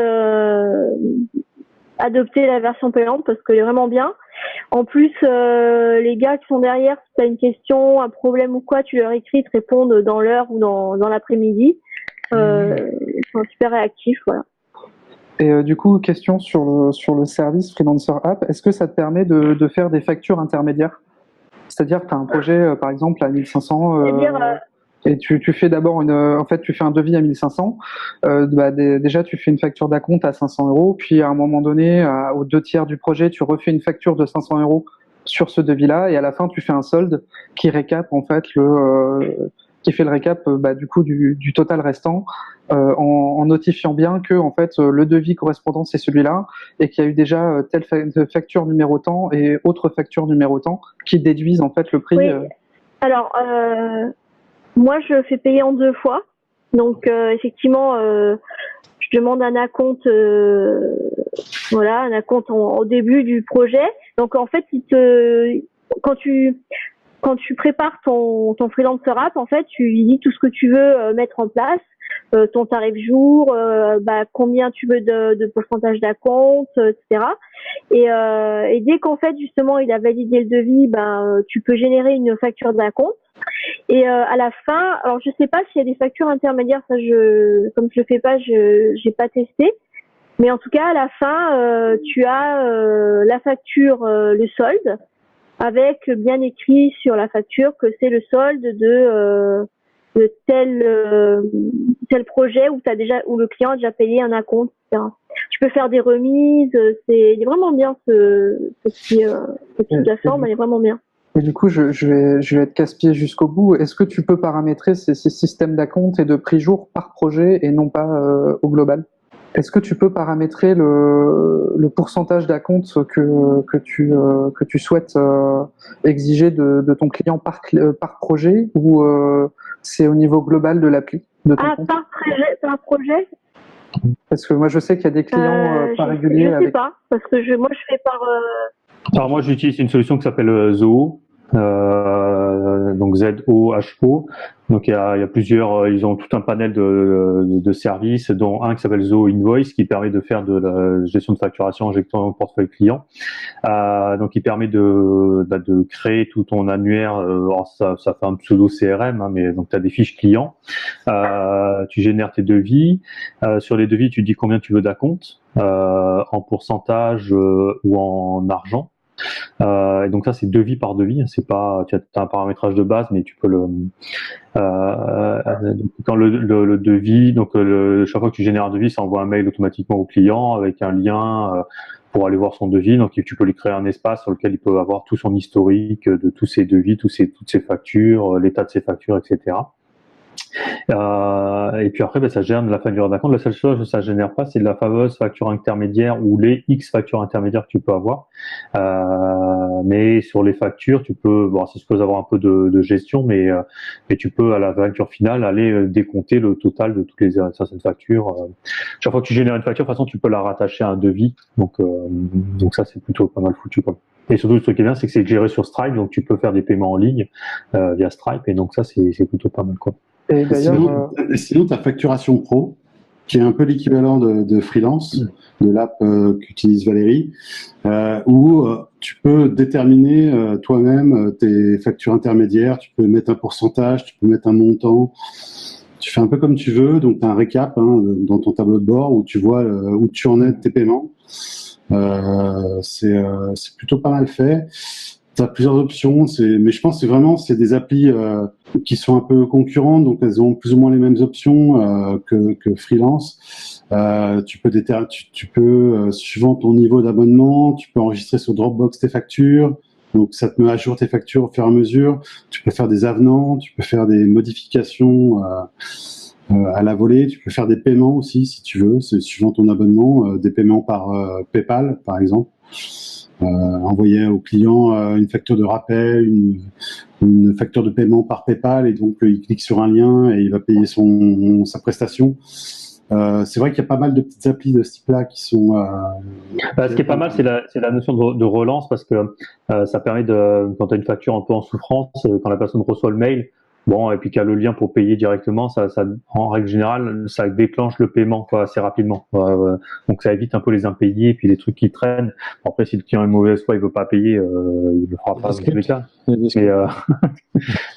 adopté la version payante parce qu'elle est vraiment bien. En plus, les gars qui sont derrière, si tu as une question, un problème ou quoi, tu leur écris, ils te répondent dans l'heure ou dans l'après-midi. Ils sont super réactifs, voilà. Et du coup, question sur le service Freelancer App, est-ce que ça te permet de faire des factures intermédiaires? C'est-à-dire que tu as un projet, par exemple, à 1500, et tu fais d'abord en fait, tu fais un devis à 1500, déjà tu fais une facture d'acompte à 500 €, puis à un moment donné, aux 2/3 du projet, tu refais une facture de 500 € sur ce devis-là, et à la fin, tu fais un solde qui récap, en fait, qui fait le récap du coup du total restant en notifiant bien que en fait le devis correspondant c'est celui-là et qu'il y a eu déjà telle facture numéro tant et autre facture numéro tant qui déduisent en fait le prix. Oui. Alors moi je fais payer en 2 fois, donc effectivement je demande un acompte un acompte au début du projet. Donc en fait quand tu prépares ton Freelancer App, en fait, tu lui dis tout ce que tu veux mettre en place, ton tarif jour, combien tu veux de pourcentage d'acompte, etc. Et dès qu'en fait justement il a validé le devis, tu peux générer une facture d'acompte. Et à la fin, alors je sais pas s'il y a des factures intermédiaires, ça comme je le fais pas, j'ai pas testé. Mais en tout cas à la fin, tu as la facture, le solde, avec bien écrit sur la facture que c'est le solde de tel projet où le client a déjà payé un acompte, etc. Tu peux faire des remises, il est vraiment bien cette plateforme, elle est vraiment bien. Et du coup, je vais être casse-pied jusqu'au bout. Est-ce que tu peux paramétrer ces systèmes d'acompte et de prix jour par projet et non pas au global? Est-ce que tu peux paramétrer le pourcentage d'acompte que tu souhaites exiger de ton client par projet, ou c'est au niveau global de l'appli de ton compte? Par projet? Parce que moi je sais qu'il y a des clients pas réguliers. Je sais pas, parce que moi je fais par. Alors moi j'utilise une solution qui s'appelle Zoho, donc ZOHO. Donc il y a plusieurs, ils ont tout un panel de services, dont un qui s'appelle Zoho Invoice, qui permet de faire de la gestion de facturation en injectant un portefeuille client. Donc il permet de créer tout ton annuaire. Alors ça fait un pseudo CRM, hein, mais donc tu as des fiches clients. Tu génères tes devis. Sur les devis, tu dis combien tu veux d'acompte, en pourcentage ou en argent. Et donc ça, c'est devis par devis. C'est pas, tu as un paramétrage de base, mais tu peux quand le devis, donc chaque fois que tu génères un devis, ça envoie un mail automatiquement au client avec un lien pour aller voir son devis. Donc tu peux lui créer un espace sur lequel il peut avoir tout son historique de tous ses devis, toutes ses factures, l'état de ses factures, etc. Et puis après, ça gère de la facture d'acompte. La seule chose que ça génère pas, c'est de la fameuse facture intermédiaire ou les X factures intermédiaires que tu peux avoir. Mais sur les factures, tu peux, ça suppose avoir un peu de gestion, mais tu peux à la facture finale aller décompter le total de toutes les certaines factures. Chaque fois que tu génères une facture, de toute façon, tu peux la rattacher à un devis. Donc ça, c'est plutôt pas mal foutu, quoi. Et surtout, ce qui est bien, c'est que c'est géré sur Stripe, donc tu peux faire des paiements en ligne via Stripe, et donc ça, c'est plutôt pas mal, quoi. Et d'ailleurs, sinon, tu as Facturation Pro, qui est un peu l'équivalent de Freelance, de l'app qu'utilise Valérie, où tu peux déterminer toi-même tes factures intermédiaires, tu peux mettre un pourcentage, tu peux mettre un montant, tu fais un peu comme tu veux, donc tu as un récap dans ton tableau de bord où tu vois où tu en es de tes paiements. C'est plutôt pas mal fait. Tu as plusieurs options, mais je pense que c'est des applis qui sont un peu concurrentes, donc elles ont plus ou moins les mêmes options que Freelance. Tu peux suivant ton niveau d'abonnement, tu peux enregistrer sur Dropbox tes factures, donc ça te met à jour tes factures au fur et à mesure. Tu peux faire des avenants, tu peux faire des modifications à la volée, tu peux faire des paiements aussi si tu veux, c'est suivant ton abonnement, des paiements par PayPal par exemple. Envoyer au client une facture de rappel, une facture de paiement par PayPal, et donc il clique sur un lien et il va payer sa prestation. C'est vrai qu'il y a pas mal de petites applis de ce type-là qui sont. Ce qui est pas mal, c'est la notion de relance, parce que ça permet quand tu as une facture un peu en souffrance, quand la personne reçoit le mail, et puis qu'il y a le lien pour payer directement, ça, en règle générale, ça déclenche le paiement assez rapidement. Donc ça évite un peu les impayés et puis les trucs qui traînent. Après, si le client est mauvaise foi, il veut pas payer, il le fera pas dans tous les cas.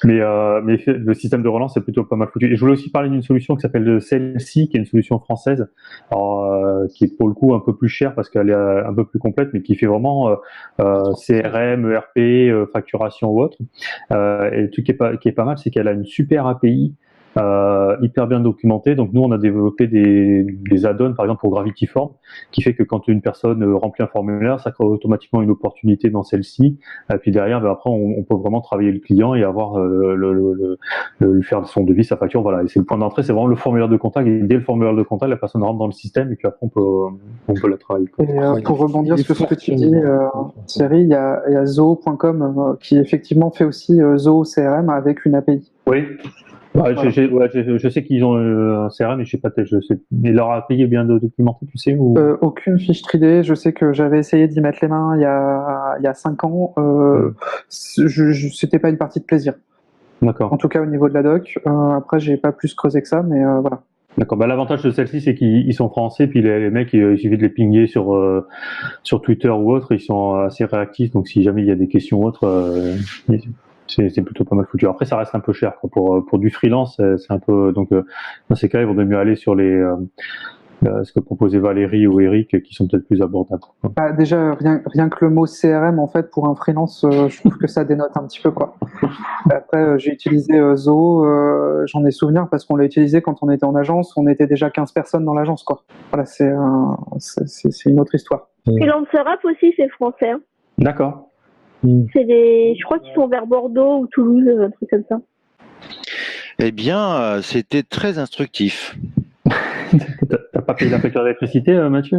Mais le système de relance est plutôt pas mal foutu. Et je voulais aussi parler d'une solution qui s'appelle Celle-ci, qui est une solution française, qui est pour le coup un peu plus chère parce qu'elle est un peu plus complète, mais qui fait vraiment CRM, ERP, facturation ou autre. Et le truc qui est pas mal, c'est qu'elle a une super API hyper bien documentée. Donc nous, on a développé des add-ons, par exemple pour Gravity Form, qui fait que quand une personne remplit un formulaire, ça crée automatiquement une opportunité dans celle-ci. Et puis derrière, après, on peut vraiment travailler le client et avoir lui faire son devis, sa facture. Voilà. Et c'est le point d'entrée, c'est vraiment le formulaire de contact. Et dès le formulaire de contact, la personne rentre dans le système et puis après, on peut la travailler. Et pour rebondir sur ce que tu dis, Thierry, il y a Zoho.com qui effectivement fait aussi Zoho CRM avec une API. Oui. Voilà. Je sais qu'ils ont un CRM, mais je sais pas, mais leur API est bien documenté, tu sais, ou... Aucune fiche 3D. Je sais que j'avais essayé d'y mettre les mains il y a 5 ans. C'était pas une partie de plaisir. D'accord. En tout cas, au niveau de la doc. Après, j'ai pas plus creusé que ça, mais voilà. D'accord. L'avantage de celle-ci, c'est qu'ils sont français, puis les mecs, il suffit de les pinguer sur Twitter ou autre, ils sont assez réactifs, donc si jamais il y a des questions ou autres, c'est plutôt pas mal foutu. Après, ça reste un peu cher, quoi. Pour du freelance, c'est un peu, donc dans ces cas, il vaudrait mieux aller sur ce que proposait Valérie ou Eric, qui sont peut-être plus abordables. Déjà, rien que le mot CRM, en fait, pour un freelance, je trouve que ça dénote un petit peu, quoi. Après, j'ai utilisé Zoho, j'en ai souvenir parce qu'on l'a utilisé quand on était en agence, on était déjà 15 personnes dans l'agence, quoi. Voilà, c'est une autre histoire. Freelancer App aussi, c'est français. Hein. D'accord. Je crois qu'ils sont vers Bordeaux ou Toulouse, un truc comme ça. Eh bien, c'était très instructif. T'as pas payé la facture d'électricité, Mathieu?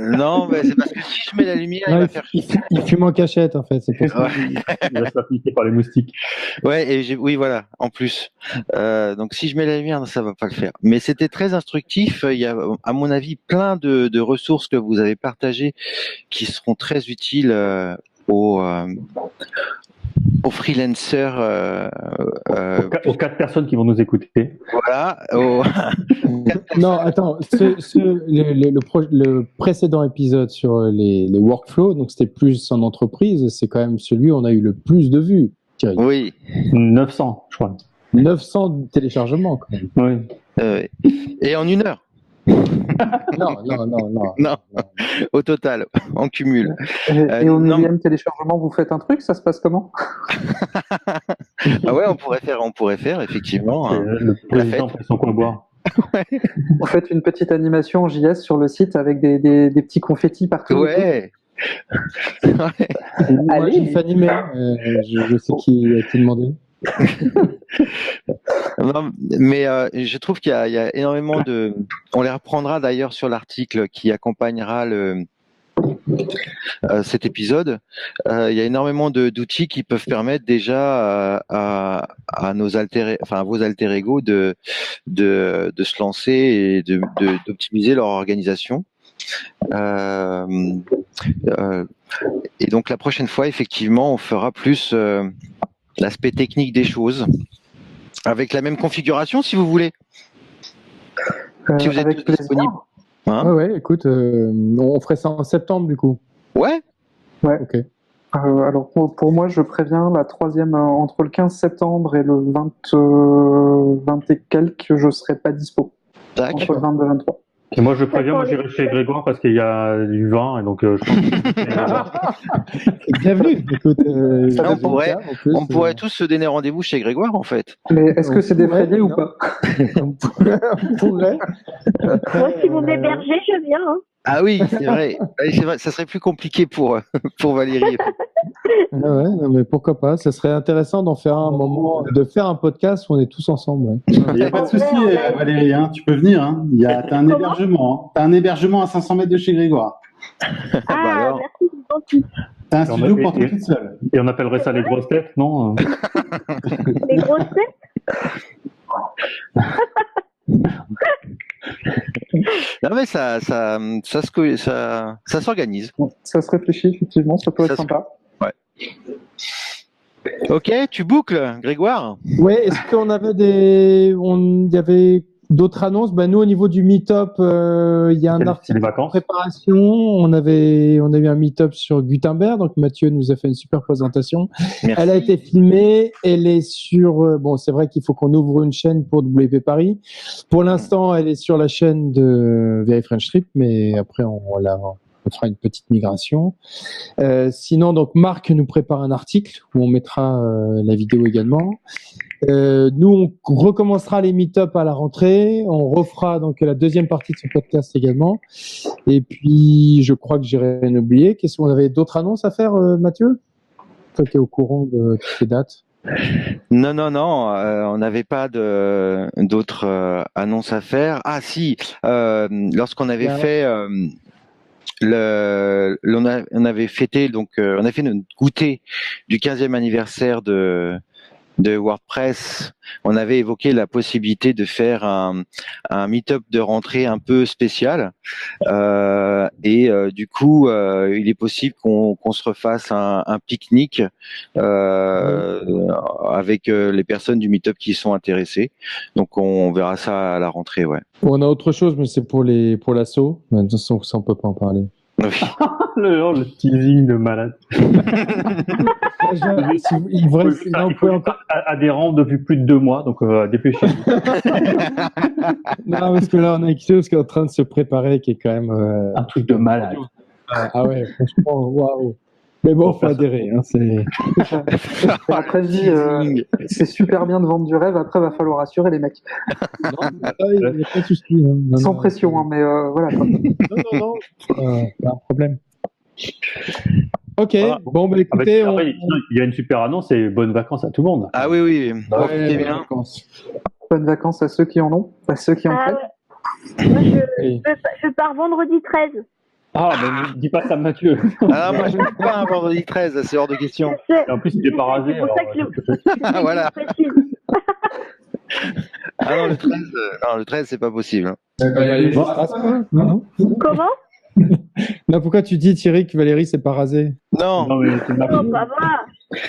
Non, mais c'est parce que si je mets la lumière, il Non, va faire chier. il fume en cachette, en fait. C'est pour ça. Il reste pas piqué par les moustiques. Ouais, oui, voilà, en plus. Donc si je mets la lumière, ça va pas le faire. Mais c'était très instructif. Il y a, à mon avis, plein de ressources que vous avez partagées qui seront très utiles aux freelancers. Aux 4 personnes qui vont nous écouter. Voilà. Non, attends. Le précédent épisode sur les workflows, donc c'était plus en entreprise, c'est quand même celui où on a eu le plus de vues, Thierry. Oui. 900, je crois. 900 téléchargements, quand même. Oui. Et en 1 heure. Non. Au total, en cumul. Et au non. millième téléchargement, vous faites un truc, ça se passe comment? Ah ouais, on pourrait faire effectivement. Le président fait son quoi boire. Vous faites une petite animation en JS sur le site avec des petits confettis partout. Ouais. Moi, Allez. j'ai fait animer. Je sais qui a été demandé. Non, mais je trouve qu'il y a énormément de. On les reprendra d'ailleurs sur l'article qui accompagnera cet épisode. Il y a énormément d'outils qui peuvent permettre déjà à vos alter ego de se lancer et d'optimiser leur organisation. Et donc la prochaine fois, effectivement, on fera plus l'aspect technique des choses, avec la même configuration si vous voulez. Si vous êtes Avec tous disponibles. Hein Ouais, écoute, on ferait ça en septembre du coup. Ouais. Ouais. Ok. Alors pour moi, je préviens, la troisième, entre le 15 septembre et le 20 et quelques, je serai pas dispo. Tac. Entre le 22 et 23. Et moi, je préviens, moi j'irai chez Grégoire parce qu'il y a du vin et donc je pense que Bienvenue. Écoute, on pourrait tous se donner rendez-vous chez Grégoire en fait. Mais est-ce que c'est défrayé ou non. pas? on pourrait. Moi, si vous m'hébergez, je viens. Hein. Ah oui, c'est vrai. Oui, c'est vrai. Ça serait plus compliqué pour Valérie. Ah ouais, non, mais pourquoi pas? Ça serait intéressant d'en faire un moment, de faire un podcast où on est tous ensemble. Ouais. Il n'y a pas de souci, Valérie, hein, tu peux venir. Hein. T'as un hébergement. Hein. T'as un hébergement à 500 mètres de chez Grégoire. Ah, merci, c'est gentil. T'as un studio pour toi toute seule. Et on appellerait ça les grosses têtes, non? Les grosses têtes? Non mais ça s'organise. Ça se réfléchit, effectivement, ça peut être sympa. Ouais. Ok, tu boucles, Grégoire. Ouais, est-ce qu'on avait il y avait d'autres annonces? Ben, nous, au niveau du meet-up, il y a un article de préparation. On a eu un meet-up sur Gutenberg. Donc, Mathieu nous a fait une super présentation. Merci. Elle a été filmée. Elle est sur, bon, c'est vrai qu'il faut qu'on ouvre une chaîne pour WP Paris. Pour l'instant, elle est sur la chaîne de Very French Trip, mais après, on fera une petite migration. Sinon, donc, Marc nous prépare un article où on mettra la vidéo également. Nous, on recommencera les meet-up à la rentrée. On refera donc la deuxième partie de ce podcast également. Et puis, je crois que j'ai rien oublié. Qu'est-ce qu'on avait d'autres annonces à faire, Mathieu? Toi qui es au courant de toutes les dates. Non, on n'avait pas d'autres annonces à faire. Ah si, lorsqu'on avait fait on avait fêté, donc on a fait notre goûter du 15e anniversaire de WordPress. On avait évoqué la possibilité de faire un meet-up de rentrée un peu spécial. Du coup, il est possible qu'on se refasse un pique-nique avec les personnes du meet-up qui sont intéressées. Donc, on verra ça à la rentrée, ouais. On a autre chose, mais c'est pour l'assaut. De toute façon, ça, on peut pas en parler. le teasing de malade. Il faut encore adhérent depuis plus de 2 mois, donc dépêchez-vous. Non, parce que là, on a quelque chose qui est en train de se préparer, qui est quand même un truc de malade. Ah ouais, franchement, waouh. Mais bon, faut adhérer. Hein, après, je dis, c'est super bien de vendre du rêve. Après, va falloir assurer les mecs. Non, il n'y a pas de souci. Hein. Sans pression, hein, mais voilà. Quoi. Non. Pas un problème. Ok, voilà. Bon, bah écoutez. Il y a une super annonce et bonnes vacances à tout le monde. Ah oui. Profitez bien. Bonnes vacances à ceux qui en ont, à ceux qui en prennent. Moi, Oui. je pars vendredi 13. Ah, mais dis pas ça, Mathieu. Ah, moi, je ne pas un vendredi 13, c'est hors de question. Je sais. Et en plus, il est pas rasé. C'est pour ça que je Voilà. précise. Ah non, le 13, c'est pas possible. Non, Comment? non, pourquoi tu dis, Thierry, que Valérie s'est pas rasée? Non, Non, mais c'est de ma Non, faute. pas moi.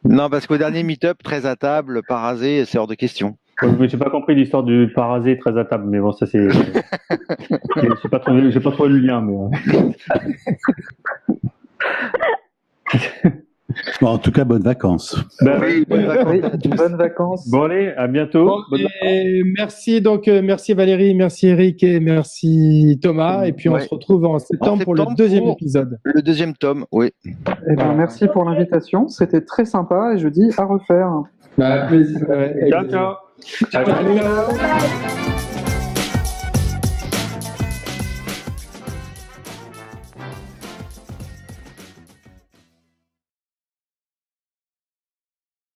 non, parce qu'au dernier meet-up, 13 à table, pas rasé, c'est hors de question. Mais j'ai pas compris l'histoire du pas rasé très à table, mais bon, ça c'est. J'ai pas trouvé le lien, mais. Bon, en tout cas, bonnes vacances. Bah, Oui, bonnes vacances Oui, à tous. bonnes vacances. bon, allez, à bientôt. Bon, et merci merci Valérie, merci Eric et merci Thomas. Et puis on Ouais. se retrouve en septembre pour le septembre deuxième pour- épisode. Le deuxième tome, oui. Eh ben, merci pour l'invitation. C'était très sympa et je dis à refaire. Bah, plaisir. Ouais, Ciao, ciao. Ciao. Bye.